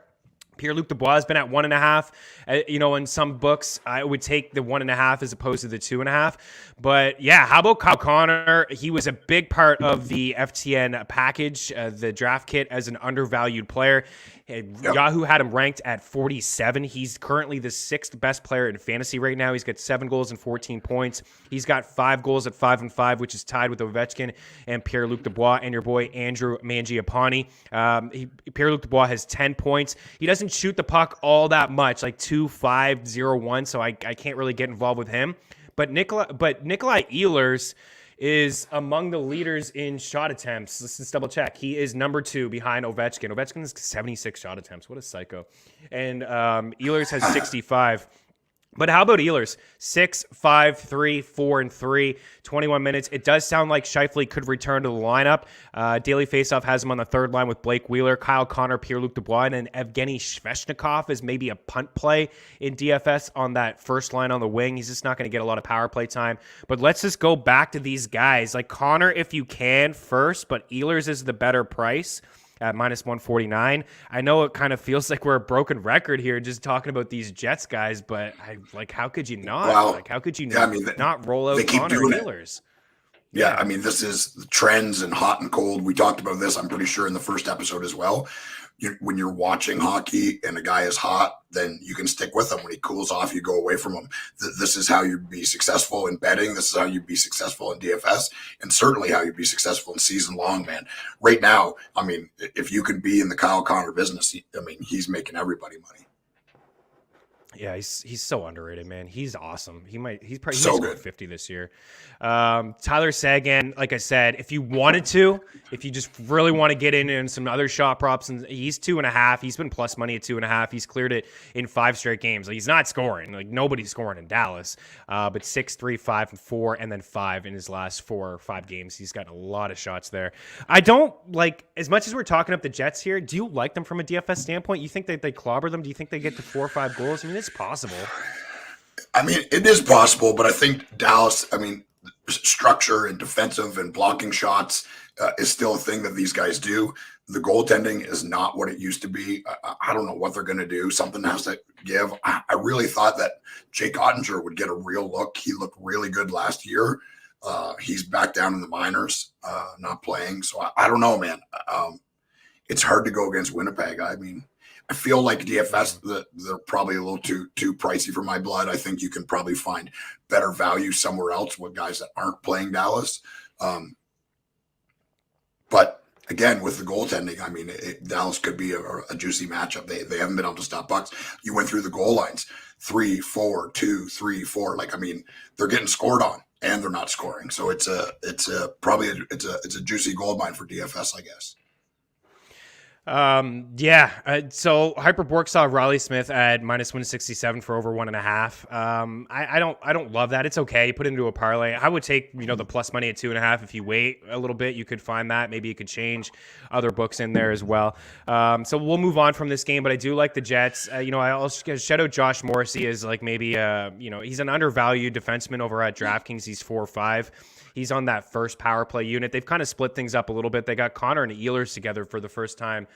Pierre-Luc Dubois has been at 1.5. In some books, I would take the 1.5 as opposed to the 2.5. But yeah, how about Kyle Connor? He was a big part of the FTN package, the draft kit, as an undervalued player. Yahoo had him ranked at 47. He's currently the 6th best player in fantasy right now. He's got 7 goals and 14 points. He's got 5 goals at 5-5, which is tied with Ovechkin and Pierre-Luc Dubois and your boy Andrew Mangiapane. Pierre-Luc Dubois has 10 points. He doesn't shoot the puck all that much, like 2-5-0-1, so I can't really get involved with him. But Nikolai Ehlers is among the leaders in shot attempts. Let's just double check. He is number 2 behind Ovechkin. Ovechkin has 76 shot attempts. What a psycho. And Ehlers has 65. But how about Ehlers? 6, 5, 3, 4, and 3, 21 minutes. It does sound like Scheifele could return to the lineup. Daily Faceoff has him on the third line with Blake Wheeler, Kyle Connor, Pierre-Luc Dubois, and then Evgeny Svechnikov is maybe a punt play in DFS on that first line on the wing. He's just not going to get a lot of power play time. But let's just go back to these guys. Like Connor, if you can, first, but Ehlers is the better price at -149. I know it kind of feels like we're a broken record here just talking about these Jets guys, but how could you not? Well, how could you yeah, not roll out Connor Ehlers? Yeah, I mean, this is the trends and hot and cold. We talked about this, I'm pretty sure, in the first episode as well. When you're watching hockey and a guy is hot, then you can stick with him. When he cools off, you go away from him. This is how you be successful in betting. This is how you be successful in DFS, and certainly how you be successful in season long, man. Right now, I mean, if you can be in the Kyle Connor business, he's making everybody money. Yeah, he's so underrated, man. He's awesome. He's probably so good 50 this year. Tyler Seguin, like I said, if you just really want to get in some other shot props, and he's 2.5. He's been plus money at 2.5. He's cleared it in 5 straight games. Like, he's not scoring. Like, nobody's scoring in Dallas. But 6, 3, 5, and 4, and then 5 in his last 4 or 5 games. He's gotten a lot of shots there. I don't like, as much as we're talking up the Jets here, do you like them from a DFS standpoint? You think that they clobber them? Do you think they get to 4 or 5 goals? I mean, it's possible. I mean, it is possible, but I think Dallas, structure and defensive and blocking shots is still a thing that these guys do. The goaltending is not what it used to be. I don't know what they're going to do. Something has to give. I really thought that Jake Ottinger would get a real look. He looked really good last year. He's back down in the minors, not playing. So I don't know, man. It's hard to go against Winnipeg. I mean, I feel like DFS, they're probably a little too pricey for my blood. I think you can probably find better value somewhere else with guys that aren't playing Dallas. But again, with the goaltending, I mean, Dallas could be a juicy matchup. They haven't been able to stop pucks. You went through the goal lines, 3, 4, 2, 3, 4. Like, I mean, they're getting scored on. and they're not scoring. So it's a juicy gold mine for DFS, I guess. So Hyperborg saw Raleigh Smith at -167 for over 1.5. I don't love that. It's okay. Put it into a parlay. I would take, the plus money at 2.5. If you wait a little bit, you could find that. Maybe you could change other books in there as well. So we'll move on from this game, but I do like the Jets. I also shout out Josh Morrissey as like maybe, he's an undervalued defenseman over at DraftKings. He's 4-5. He's on that first power play unit. They've kind of split things up a little bit. They got Connor and Ehlers together for the first time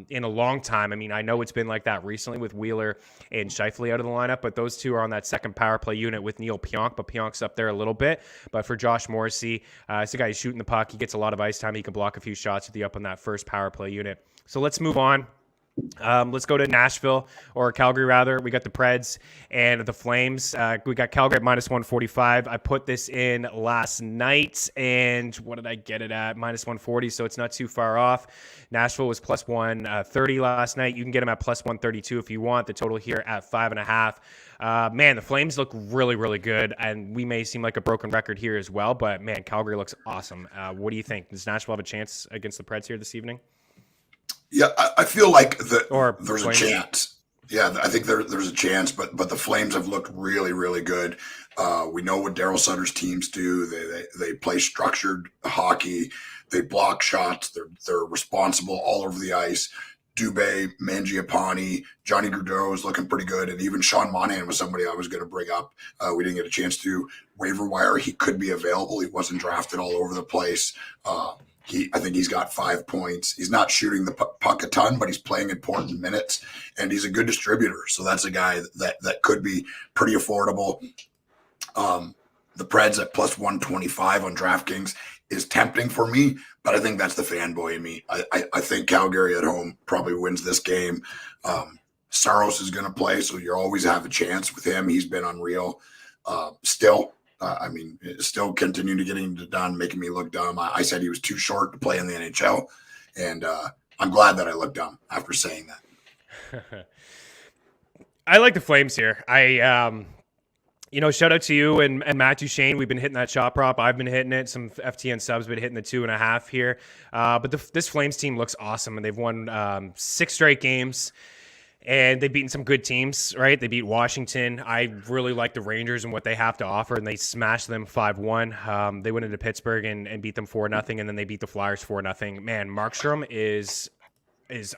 in a long time. I mean, I know it's been like that recently with Wheeler and Scheifele out of the lineup, but those two are on that second power play unit with Neil Pionk, but Pionk's up there a little bit. But for Josh Morrissey, it's a guy who's shooting the puck. He gets a lot of ice time. He can block a few shots with you up on that first power play unit. So let's move on. Let's go to Nashville, or Calgary rather. We got the Preds and the Flames. We got Calgary at -145. I put this in last night, and what did I get it at? -140, so it's not too far off. Nashville was +130 last night. You can get them at +132 if you want. The total here at 5.5. Man, the Flames look really, really good, and we may seem like a broken record here as well, but man, Calgary looks awesome. What do you think? Does Nashville have a chance against the Preds here this evening? Yeah, I feel like there's Flames. a chance. Yeah, I think there's a chance, but the Flames have looked really, really good. We know what Daryl Sutter's teams do. They play structured hockey. They block shots. They're responsible all over the ice. Dubois, Mangiapane, Johnny Gaudreau is looking pretty good, and even Sean Monahan was somebody I was going to bring up. We didn't get a chance to. Waiver wire, he could be available. He wasn't drafted all over the place. I think he's got 5 points. He's not shooting the puck a ton, but he's playing important minutes, and he's a good distributor. So that's a guy that could be pretty affordable. The Preds at +125 on DraftKings is tempting for me, but I think that's the fanboy in me. I think Calgary at home probably wins this game. Saros is going to play, so you always have a chance with him. He's been unreal. Still continuing to get him done, making me look dumb. I said he was too short to play in the NHL, and I'm glad that I looked dumb after saying that. I like the Flames here. Shout out to you and Matt Duchesne. We've been hitting that shot prop. I've been hitting it. Some FTN subs been hitting the 2.5 here. But this Flames team looks awesome, and they've won 6 straight games. And they've beaten some good teams, right? They beat Washington. I really like the Rangers and what they have to offer, and they smashed them 5-1. They went into Pittsburgh and beat them 4-0, and then they beat the Flyers 4-0. Man, Markstrom is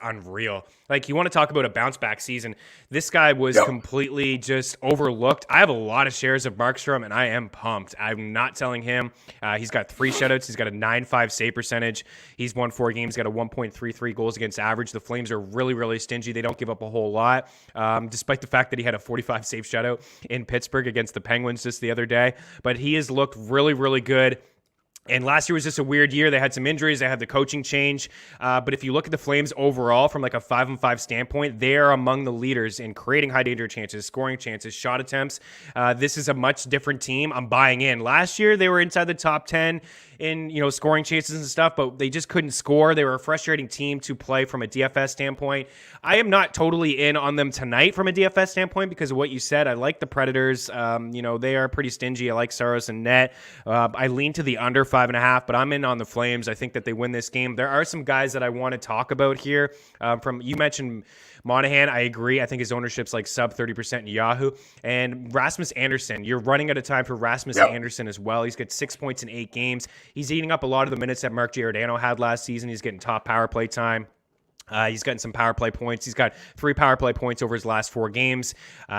unreal. Like, you want to talk about a bounce back season. This guy was completely just overlooked. I have a lot of shares of Markstrom, and I am pumped. I'm not telling him. He's got 3 shutouts. He's got a 9.5 save percentage. He's won 4 games. He's got a 1.33 goals against average. The Flames are really, really stingy. They don't give up a whole lot, despite the fact that he had a 45 save shutout in Pittsburgh against the Penguins just the other day. But he has looked really, really good. And last year was just a weird year. They had some injuries. They had the coaching change. But if you look at the Flames overall from like a 5-5 standpoint, they are among the leaders in creating high danger chances, scoring chances, shot attempts. This is a much different team. I'm buying in. Last year, they were inside the top 10 in, scoring chances and stuff, but they just couldn't score. They were a frustrating team to play from a DFS standpoint. I am not totally in on them tonight from a DFS standpoint because of what you said. I like the Predators. They are pretty stingy. I like Saros and net. I lean to the under 5.5, but I'm in on the Flames. I think that they win this game. There are some guys that I want to talk about here. You mentioned Monahan. I agree. I think his ownership's like sub 30% in Yahoo. And Rasmus Anderson, you're running out of time for Rasmus Anderson as well. He's got 6 points in 8 games. He's eating up a lot of the minutes that Mark Giordano had last season. He's getting top power play time. He's gotten some power play points. He's got 3 power play points over his last 4 games.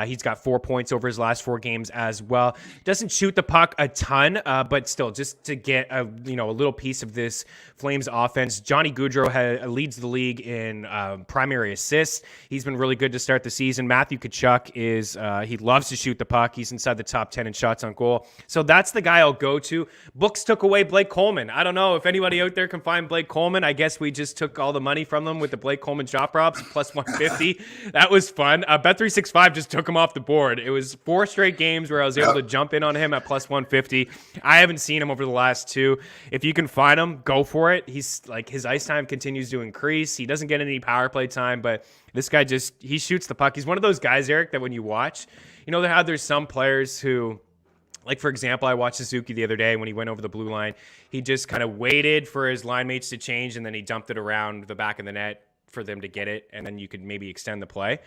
He's got 4 points over his last 4 games as well. Doesn't shoot the puck a ton, but still, just to get a little piece of this Flames offense. Johnny Gaudreau leads the league in primary assists. He's been really good to start the season. Matthew Tkachuk he loves to shoot the puck. He's inside the top 10 in shots on goal. So that's the guy I'll go to. Books took away Blake Coleman. I don't know if anybody out there can find Blake Coleman. I guess we just took all the money from them with the Blake Coleman shot props plus 150. That was fun. Bet365 just took him off the board. It was 4 straight games where I was able to jump in on him at plus 150. I haven't seen him over the last 2. If you can find him, go for it. He's like, his ice time continues to increase. He doesn't get any power play time, but this guy he shoots the puck. He's one of those guys, Eric, that when you watch, there's some players who Like, for example, I watched Suzuki the other day when he went over the blue line. He just kind of waited for his line mates to change, and then he dumped it around the back of the net for them to get it, and then you could maybe extend the play.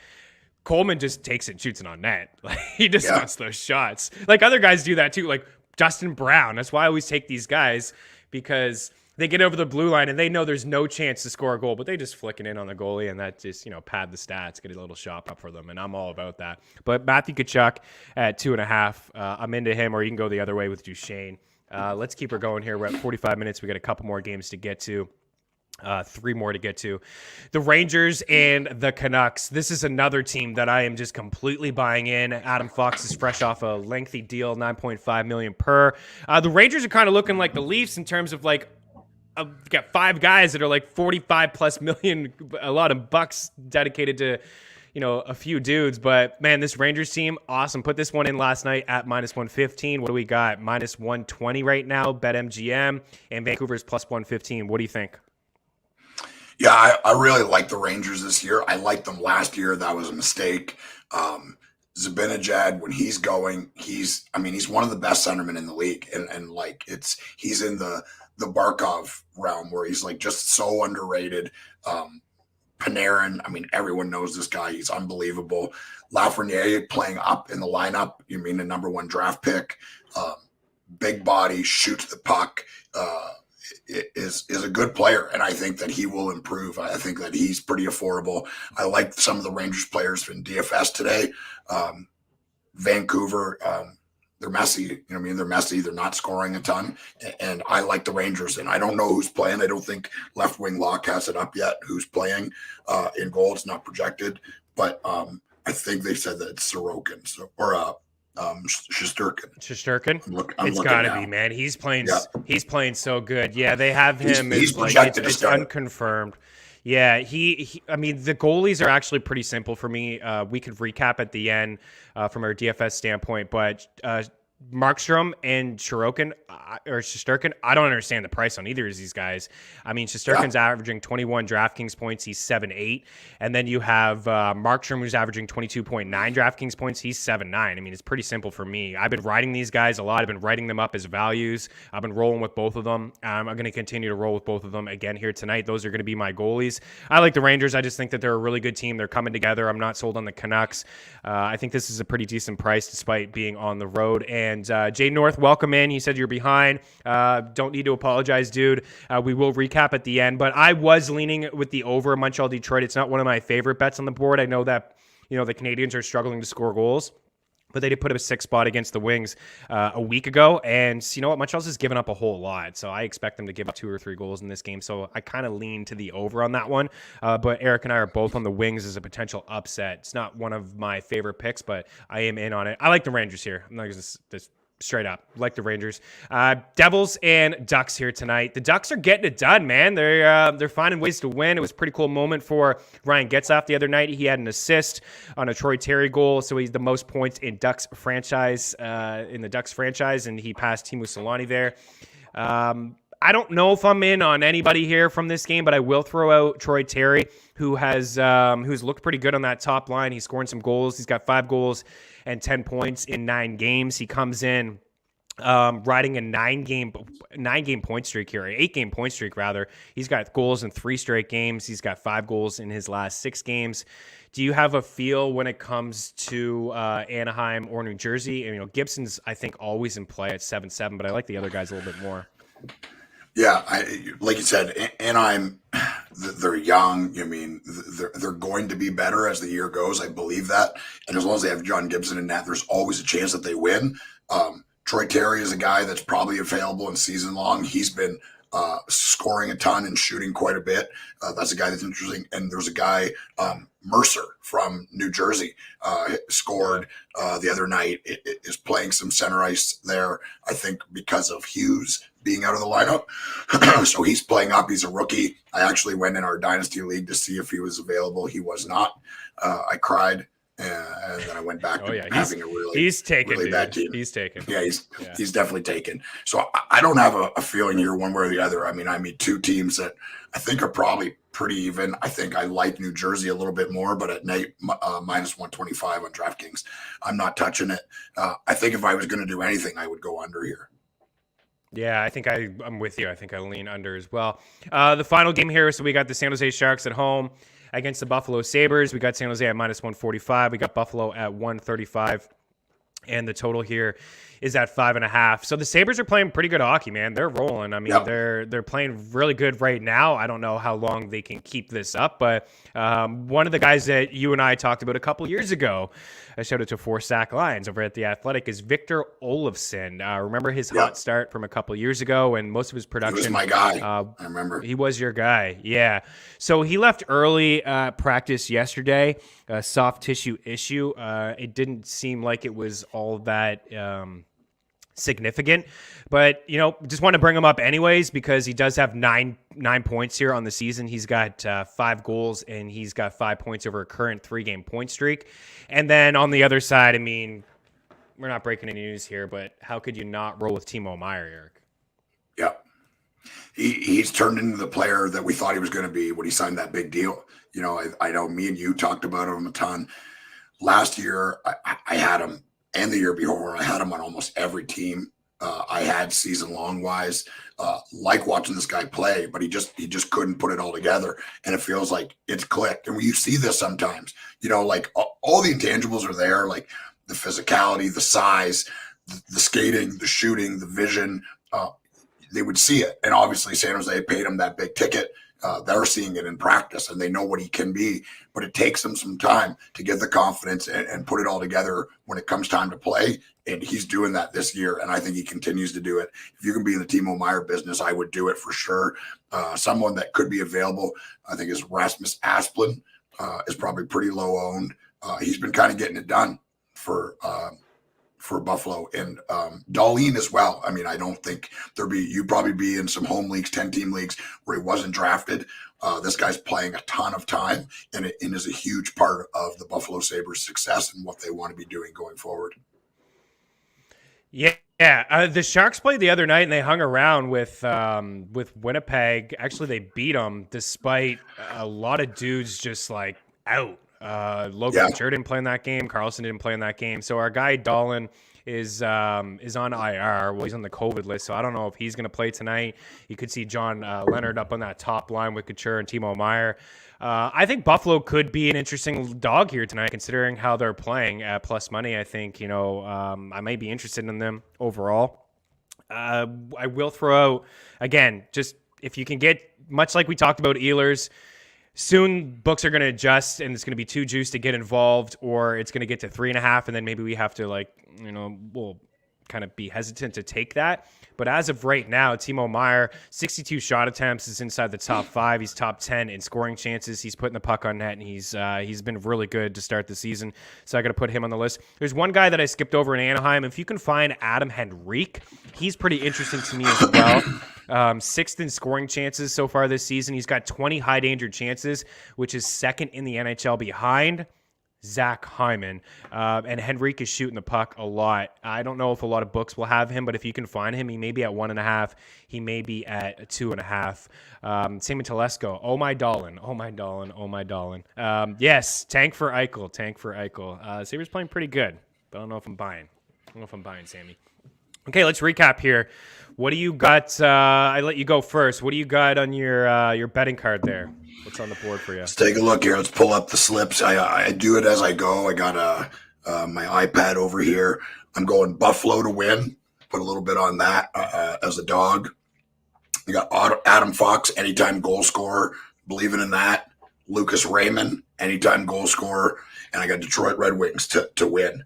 Coleman just takes it and shoots it on net. Like, he just wants those shots. Like, other guys do that too. Like Justin Brown. That's why I always take these guys, because they get over the blue line and they know there's no chance to score a goal, but they just flick it in on the goalie, and that just, pad the stats, get a little shot up for them, and I'm all about that. But Matthew Tkachuk at 2.5, I'm into him, or you can go the other way with Duchesne. Let's keep her going here. We're at 45 minutes. We got a couple more games to get to. 3 more to get to. The Rangers and the Canucks. This is another team that I am just completely buying in. Adam Fox is fresh off a lengthy deal, $9.5 million per. The Rangers are kind of looking like the Leafs in terms of like, got 5 guys that are like 45 plus million, a lot of bucks dedicated to, a few dudes. But man, this Rangers team, awesome. Put this one in last night at -115. What do we got? -120 right now, BetMGM, and Vancouver's +115. What do you think? Yeah, I really like the Rangers this year. I liked them last year. That was a mistake. Zibanejad, when he's going, he's one of the best centermen in the league. And like, he's in the Barkov realm where he's like just so underrated. Panarin, everyone knows this guy. He's unbelievable. Lafreniere playing up in the lineup. The number 1 draft pick. Big body, shoots the puck. Is a good player, and I think that he will improve. I think that he's pretty affordable. I like some of the Rangers players in DFS today. Vancouver, they're messy. They're messy. They're not scoring a ton, and I like the Rangers. And I don't know who's playing. I don't think Left Wing Locke has it up yet. Who's playing in goal? It's not projected, but I think they said that it's Sorokin, Shesterkin. It's got to be, man. He's playing. Yeah. He's playing so good. Yeah, they have him. He's projected it's unconfirmed. Yeah, he. The goalies are actually pretty simple for me. We could recap at the end from our DFS standpoint, but Markstrom and Shesterkin, I don't understand the price on either of these guys. Shesterkin's averaging 21 DraftKings points. He's 7.8. And then you have Markstrom, who's averaging 22.9 DraftKings points. He's 7.9. It's pretty simple for me. I've been writing these guys a lot. I've been writing them up as values. I've been rolling with both of them. I'm going to continue to roll with both of them again here tonight. Those are going to be my goalies. I like the Rangers. I just think that they're a really good team. They're coming together. I'm not sold on the Canucks. I think this is a pretty decent price despite being on the road. And Jay North, welcome in. You said you're behind. Don't need to apologize, dude. We will recap at the end, but I was leaning with the over Montreal Detroit. It's not one of my favorite bets on the board. I know that the Canadians are struggling to score goals, but they did put up a 6 spot against the Wings a week ago. And you know what? Montreal's just given up a whole lot. So I expect them to give up 2 or 3 goals in this game. So I kind of lean to the over on that one. But Eric and I are both on the Wings as a potential upset. It's not one of my favorite picks, but I am in on it. I like the Rangers here. I'm not just straight up like the Rangers. Devils and Ducks here tonight. The Ducks are getting it done, man. They're finding ways to win. It was a pretty cool moment for Ryan Getzlaf the other night. He had an assist on a Troy Terry goal, so he's the most points in Ducks franchise and he passed Teemu Selanne there. I don't know if I'm in on anybody here from this game, but I will throw out Troy Terry, who's looked pretty good on that top line. He's scoring some goals. He's got 5 goals and 10 points in 9 games. He comes in riding a 9-game point streak here, 8-game point streak rather. He's got goals in 3 straight games. He's got 5 goals in his last 6 games. Do you have a feel when it comes to Anaheim or New Jersey? Gibson's, I think, always in play at 7-7, but I like the other guys a little bit more. Yeah, like you said, Anaheim, they're young. They're going to be better as the year goes. I believe that. And as long as they have John Gibson in that, there's always a chance that they win. Troy Terry is a guy that's probably available in season long. He's been scoring a ton and shooting quite a bit. That's a guy that's interesting. And there's a guy, Mercer from New Jersey, scored the other night. Is playing some center ice there, I think, because of Hughes being out of the lineup. So he's playing up. He's a rookie. I actually went in our Dynasty League to see if he was available. He was not. I cried. And then I went back to having a really bad team. He's taken. Yeah, he's definitely taken. So I don't have a feeling here one way or the other. I mean, 2 teams that I think are probably pretty even. I think I like New Jersey a little bit more, but at minus 125 on DraftKings, I'm not touching it. I think if I was going to do anything, I would go under here. Yeah, I think I'm with you. I think I lean under as well. The final game here, so we got the San Jose Sharks at home against the Buffalo Sabres. We got San Jose at minus 145. We got Buffalo at 135. And the total here is at 5.5. So the Sabres are playing pretty good hockey, man. They're rolling. I mean, they're playing really good right now. I don't know how long they can keep this up, but one of the guys that you and I talked about a couple years ago, I showed it to 4 Sack Lions over at The Athletic, is Victor Olefson. Remember his hot start from a couple years ago, and most of his production. He was my guy. I remember. He was your guy, yeah. So he left early practice yesterday, a soft tissue issue. It didn't seem like it was all that significant, but just want to bring him up anyways because he does have nine points here on the season. He's got 5 goals and he's got 5 points over a current 3-game point streak. And then on the other side, I mean, we're not breaking any news here, but how could you not roll with Timo Meier, Eric? Yeah, he's turned into the player that we thought he was going to be when he signed that big deal. I know me and you talked about him a ton. Last year, I had him, and the year before, I had him on almost every team I had season long wise. Like watching this guy play, but he just couldn't put it all together. And it feels like it's clicked. And you see this sometimes, like all the intangibles are there, like the physicality, the size, the skating, the shooting, the vision. They would see it. And obviously San Jose paid him that big ticket. They're seeing it in practice and they know what he can be, but it takes him some time to get the confidence and put it all together when it comes time to play. And he's doing that this year. And I think he continues to do it. If you can be in the Timo Meier business, I would do it for sure. Someone that could be available, I think, is Rasmus Asplund, is probably pretty low owned. He's been kind of getting it done for Buffalo, and Dahlin as well. I mean, I don't think you'd probably be in some home leagues, 10-team leagues where he wasn't drafted. This guy's playing a ton of time and is a huge part of the Buffalo Sabres' success and what they want to be doing going forward. Yeah. The Sharks played the other night and they hung around with Winnipeg. Actually, they beat them despite a lot of dudes just like out. Logan Couture didn't play in that game. Carlson didn't play in that game. So our guy Dahlin is on IR. Well, he's on the COVID list, so I don't know if he's going to play tonight. You could see John Leonard up on that top line with Couture and Timo Meier. I think Buffalo could be an interesting dog here tonight, considering how they're playing at plus money. I think I might be interested in them overall. I will throw out again, just if you can get much like we talked about Ehlers. Soon books are going to adjust and it's going to be too juiced to get involved, or it's going to get to 3.5. And then maybe we have to we'll kind of be hesitant to take that. But as of right now, Timo Meier, 62 shot attempts, is inside the top 5. He's top 10 in scoring chances. He's putting the puck on net, and he's been really good to start the season. So I got to put him on the list. There's one guy that I skipped over in Anaheim. If you can find Adam Henrique, he's pretty interesting to me as well. 6th in scoring chances so far this season. He's got 20 high danger chances, which is 2nd in the NHL behind Zach Hyman. And Henrique is shooting the puck a lot. I don't know if a lot of books will have him, but if you can find him, he may be at 1.5. He may be at 2.5. Same with Telesco. Oh my Dahlin. Yes, tank for Eichel. Sabres playing pretty good, but I don't know if I'm buying. Sammy. Okay, let's recap here. What do you got? I let you go first. What do you got on your betting card there? What's on the board for you? Let's take a look here. Let's pull up the slips. I do it as I go. I got my iPad over here. I'm going Buffalo to win. Put a little bit on that as a dog. You got Adam Fox, anytime goal scorer. Believing in that. Lucas Raymond, anytime goal scorer. And I got Detroit Red Wings to win.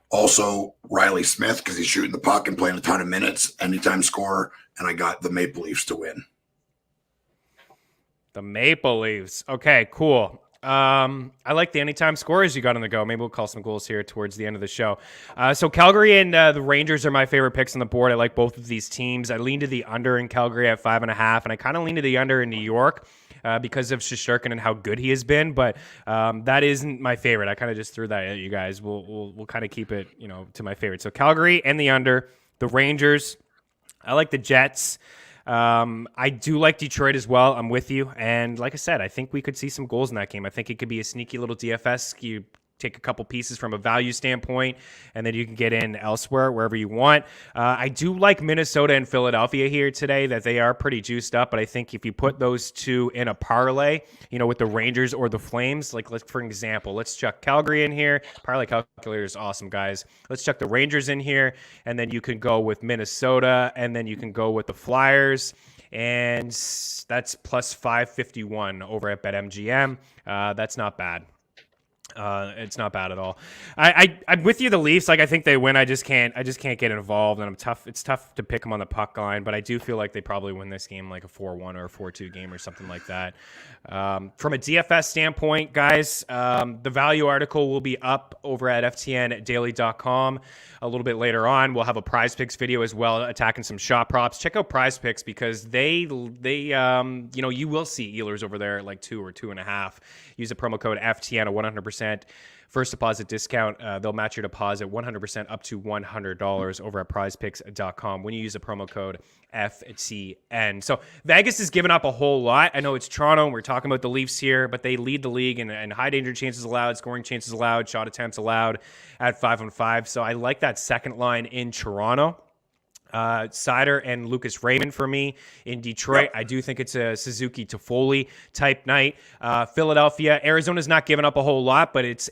Also, Riley Smith, because he's shooting the puck and playing a ton of minutes, anytime scorer, and I got the Maple Leafs to win. The Maple Leafs. Okay, cool. I like the anytime scorers you got on the go. Maybe we'll call some goals here towards the end of the show. So Calgary and the Rangers are my favorite picks on the board. I like both of these teams. I lean to the under in Calgary at 5.5, and I kind of lean to the under in New York. Because of Shesterkin and how good he has been, but that isn't my favorite. I kind of just threw that at you guys. We'll kind of keep it, to my favorite. So Calgary and the under, the Rangers. I like the Jets. I do like Detroit as well. I'm with you. And like I said, I think we could see some goals in that game. I think it could be a sneaky little DFS. You take a couple pieces from a value standpoint, and then you can get in elsewhere, wherever you want. I do like Minnesota and Philadelphia here today, that they are pretty juiced up, but I think if you put those two in a parlay, with the Rangers or the Flames, like for example, let's chuck Calgary in here. Parlay calculator is awesome, guys. Let's chuck the Rangers in here, and then you can go with Minnesota, and then you can go with the Flyers, and that's plus 551 over at BetMGM. That's not bad. It's not bad at all. I'm with you. The Leafs, I think they win. I just can't get involved, and it's tough to pick them on the puck line. But I do feel like they probably win this game, like a 4-1 or a 4-2 game or something like that. From a DFS standpoint, guys, the value article will be up over at FTNDaily.com a little bit later on. We'll have a Prize Picks video as well, attacking some shot props. Check out Prize Picks because they you will see Ehlers over there at like 2 or 2.5. Use the promo code FTN, a 100% first deposit discount. They'll match your deposit 100% up to $100 over at prizepicks.com when you use the promo code FTN. So Vegas has given up a whole lot. I know it's Toronto, and we're talking about the Leafs here, but they lead the league in high danger chances allowed, scoring chances allowed, shot attempts allowed at 5-on-5. So I like that second line in Toronto. Sider and Lucas Raymond for me in Detroit. I do think it's a Suzuki Toffoli type night. Philadelphia, Arizona's not giving up a whole lot, but it's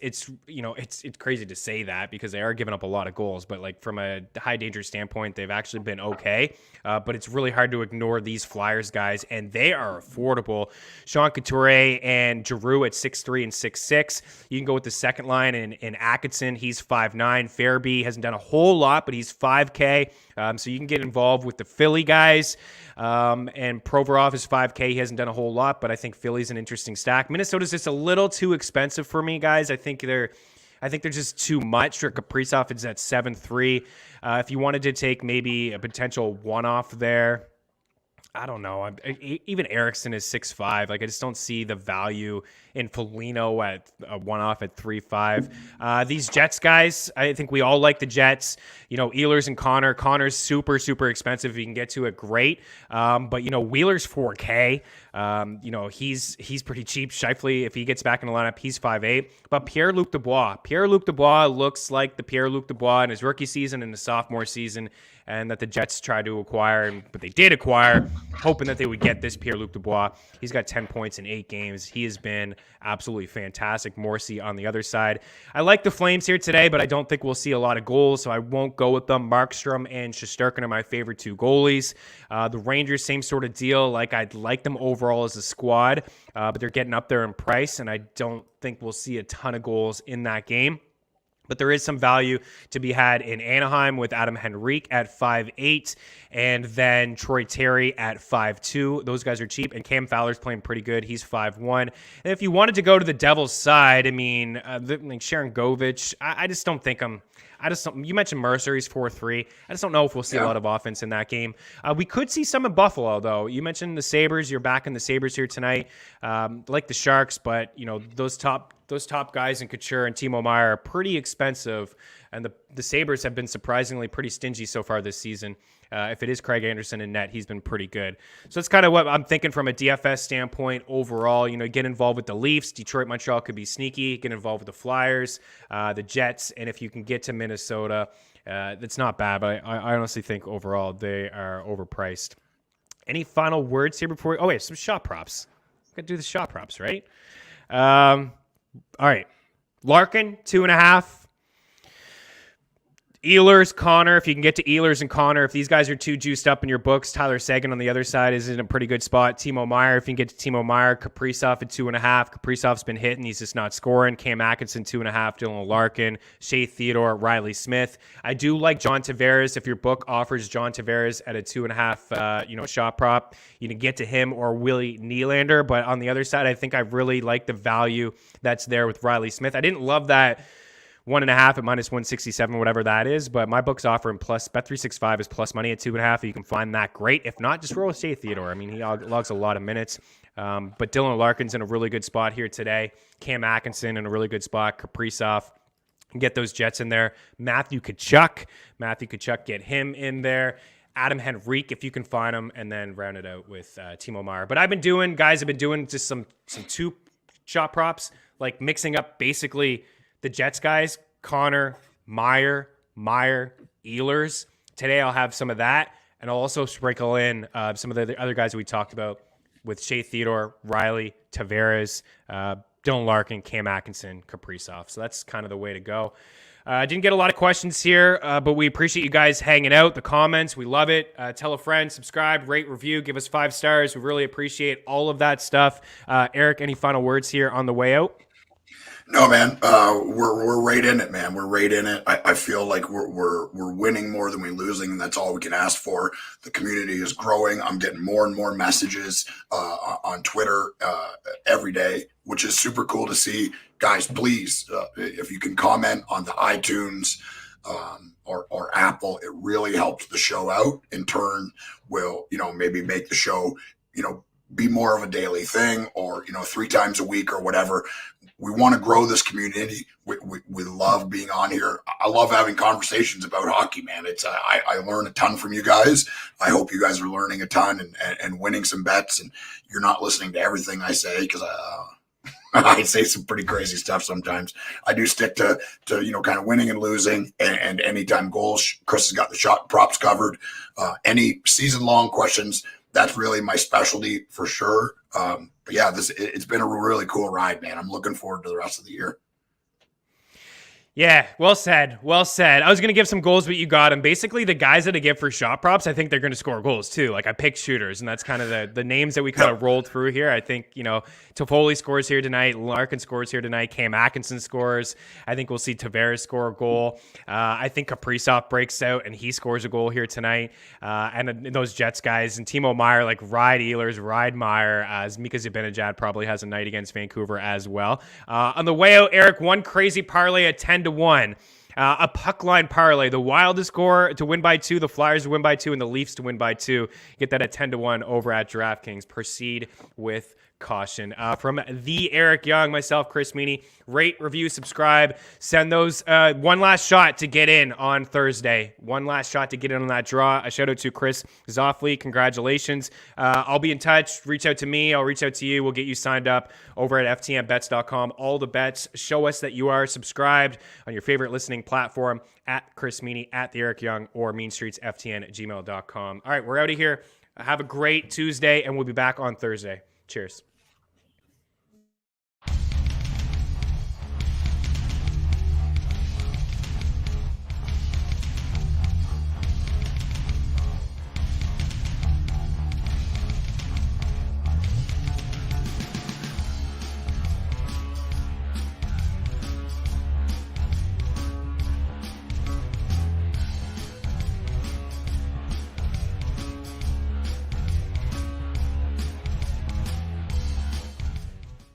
crazy to say that because they are giving up a lot of goals. But like from a high danger standpoint, they've actually been okay. But it's really hard to ignore these Flyers guys, and they are affordable. Sean Couturier and Giroux at 6'3" and 6'6". You can go with the second line in Atkinson. He's 5'9". Farabee hasn't done a whole lot, but he's 5K. So you can get involved with the Philly guys. And Provorov is 5K. He hasn't done a whole lot, but I think Philly's an interesting stack. Minnesota's just a little too expensive for me, guys. I think they're just too much. Kaprizov is at 7.3. If you wanted to take maybe a potential one-off there, I don't know. Even Eriksson is 6'5". Like I just don't see the value in Foligno at a one-off at 3.5. These Jets guys, I think we all like the Jets. Ehlers and Connor. Connor's super, super expensive. If you can get to it, great. But Wheeler's 4K. He's pretty cheap. Scheifele, if he gets back in the lineup, he's 5'8". But Pierre-Luc Dubois. Pierre-Luc Dubois looks like the Pierre-Luc Dubois in his rookie season and his sophomore season, and that the Jets tried to acquire, but they did acquire, hoping that they would get this Pierre-Luc Dubois. He's got 10 points in 8 games. He has been absolutely fantastic. Morrissey on the other side. I like the Flames here today, but I don't think we'll see a lot of goals, so I won't go with them. Markstrom and Shesterkin are my favorite 2 goalies. The Rangers, same sort of deal. Like I'd like them overall as a squad, but they're getting up there in price, and I don't think we'll see a ton of goals in that game. But there is some value to be had in Anaheim with Adam Henrique at 5'8", and then Troy Terry at 5'2". Those guys are cheap, and Cam Fowler's playing pretty good. He's 5'1". And if you wanted to go to the Devils' side, I mean, like Sharon Govich, I just don't think you mentioned Mercer, he's 4'3". I just don't know if we'll see a lot of offense in that game. We could see some in Buffalo, though. You mentioned the Sabres. You're back in the Sabres here tonight. Like the Sharks, but those top guys in Couture and Timo Meier are pretty expensive, and the Sabres have been surprisingly pretty stingy so far this season. If it is Craig Anderson in net, he's been pretty good. So that's kind of what I'm thinking from a DFS standpoint overall. Get involved with the Leafs. Detroit, Montreal could be sneaky. Get involved with the Flyers, the Jets, and if you can get to Minnesota, that's not bad, but I honestly think overall they are overpriced. Any final words here before? Oh, wait, some shot props. Got to do the shot props, right? All right. Larkin, 2.5. Ehlers, Connor, if you can get to Ehlers and Connor, if these guys are too juiced up in your books, Tyler Seguin on the other side is in a pretty good spot. Timo Meier, if you can get to Timo Meier, Kaprizov at 2.5. Kaprizov's been hitting. He's just not scoring. Cam Atkinson, 2.5. Dylan Larkin, Shay Theodore, Riley Smith. I do like John Tavares. If your book offers John Tavares at a 2.5, shot prop, you can get to him or Willie Nylander. But on the other side, I think I really like the value that's there with Riley Smith. I didn't love that 1.5 at minus 167, whatever that is. But my book's offering plus, Bet365 is plus money at 2.5. You can find that great. If not, just roll with Shay Theodore. I mean, he logs a lot of minutes. But Dylan Larkin's in a really good spot here today. Cam Atkinson in a really good spot. Kaprizov. Get those Jets in there. Matthew Tkachuk, get him in there. Adam Henrique, if you can find him, and then round it out with Timo Meier. But I've been doing just some two shot props, like mixing up basically the Jets guys, Connor, Meier, Ehlers. Today I'll have some of that, and I'll also sprinkle in some of the other guys that we talked about with Shay Theodore, Riley, Tavares, Dylan Larkin, Cam Atkinson, Kaprizov. So that's kind of the way to go. I didn't get a lot of questions here, but we appreciate you guys hanging out, the comments. We love it. Tell a friend, subscribe, rate, review, give us 5 stars. We really appreciate all of that stuff. Eric, any final words here on the way out? No, man. We're right in it, man. We're right in it. I feel like we're winning more than we're losing, and that's all we can ask for. The community is growing. I'm getting more and more messages on Twitter every day, which is super cool to see. Guys, please, if you can comment on the iTunes or Apple, it really helps the show out. In turn, will maybe make the show be more of a daily thing, or 3 times a week or whatever. We want to grow this community. We love being on here. I love having conversations about hockey, man. It's I learn a ton from you guys. I hope you guys are learning a ton and winning some bets, and you're not listening to everything I say, because I say some pretty crazy stuff sometimes. I do stick to kind of winning and losing, and anytime goals. Chris has got the shot props covered. Any season-long questions, that's really my specialty for sure. But yeah, it's been a really cool ride, man. I'm looking forward to the rest of the year. Yeah, well said. Well said. I was going to give some goals, but you got them. Basically, the guys that I give for shot props, I think they're going to score goals too. Like, I picked shooters, and that's kind of the names that we kind of rolled through here. I think, Toffoli scores here tonight. Larkin scores here tonight. Cam Atkinson scores. I think we'll see Tavares score a goal. I think Kaprizov breaks out, and he scores a goal here tonight. And those Jets guys, and Timo Meier, like, ride Ehlers, ride Meier, as Mika Zibanejad probably has a night against Vancouver as well. On the way out, Eric, one crazy parlay at 10-1. A puck line parlay. The Wild to score to win by 2, the Flyers to win by 2, and the Leafs to win by 2. Get that at 10-1 over at DraftKings. Proceed with caution. From the Eric Young, myself, Chris Meaney, rate, review, subscribe. Send those one last shot to get in on Thursday. One last shot to get in on that draw. A shout out to Chris Zoffley. Congratulations. I'll be in touch. Reach out to me. I'll reach out to you. We'll get you signed up over at ftnbets.com. All the bets. Show us that you are subscribed on your favorite listening platform, at Chris Meaney, at the Eric Young, or meanstreetsftn@gmail.com. All right, we're out of here. Have a great Tuesday, and we'll be back on Thursday. Cheers.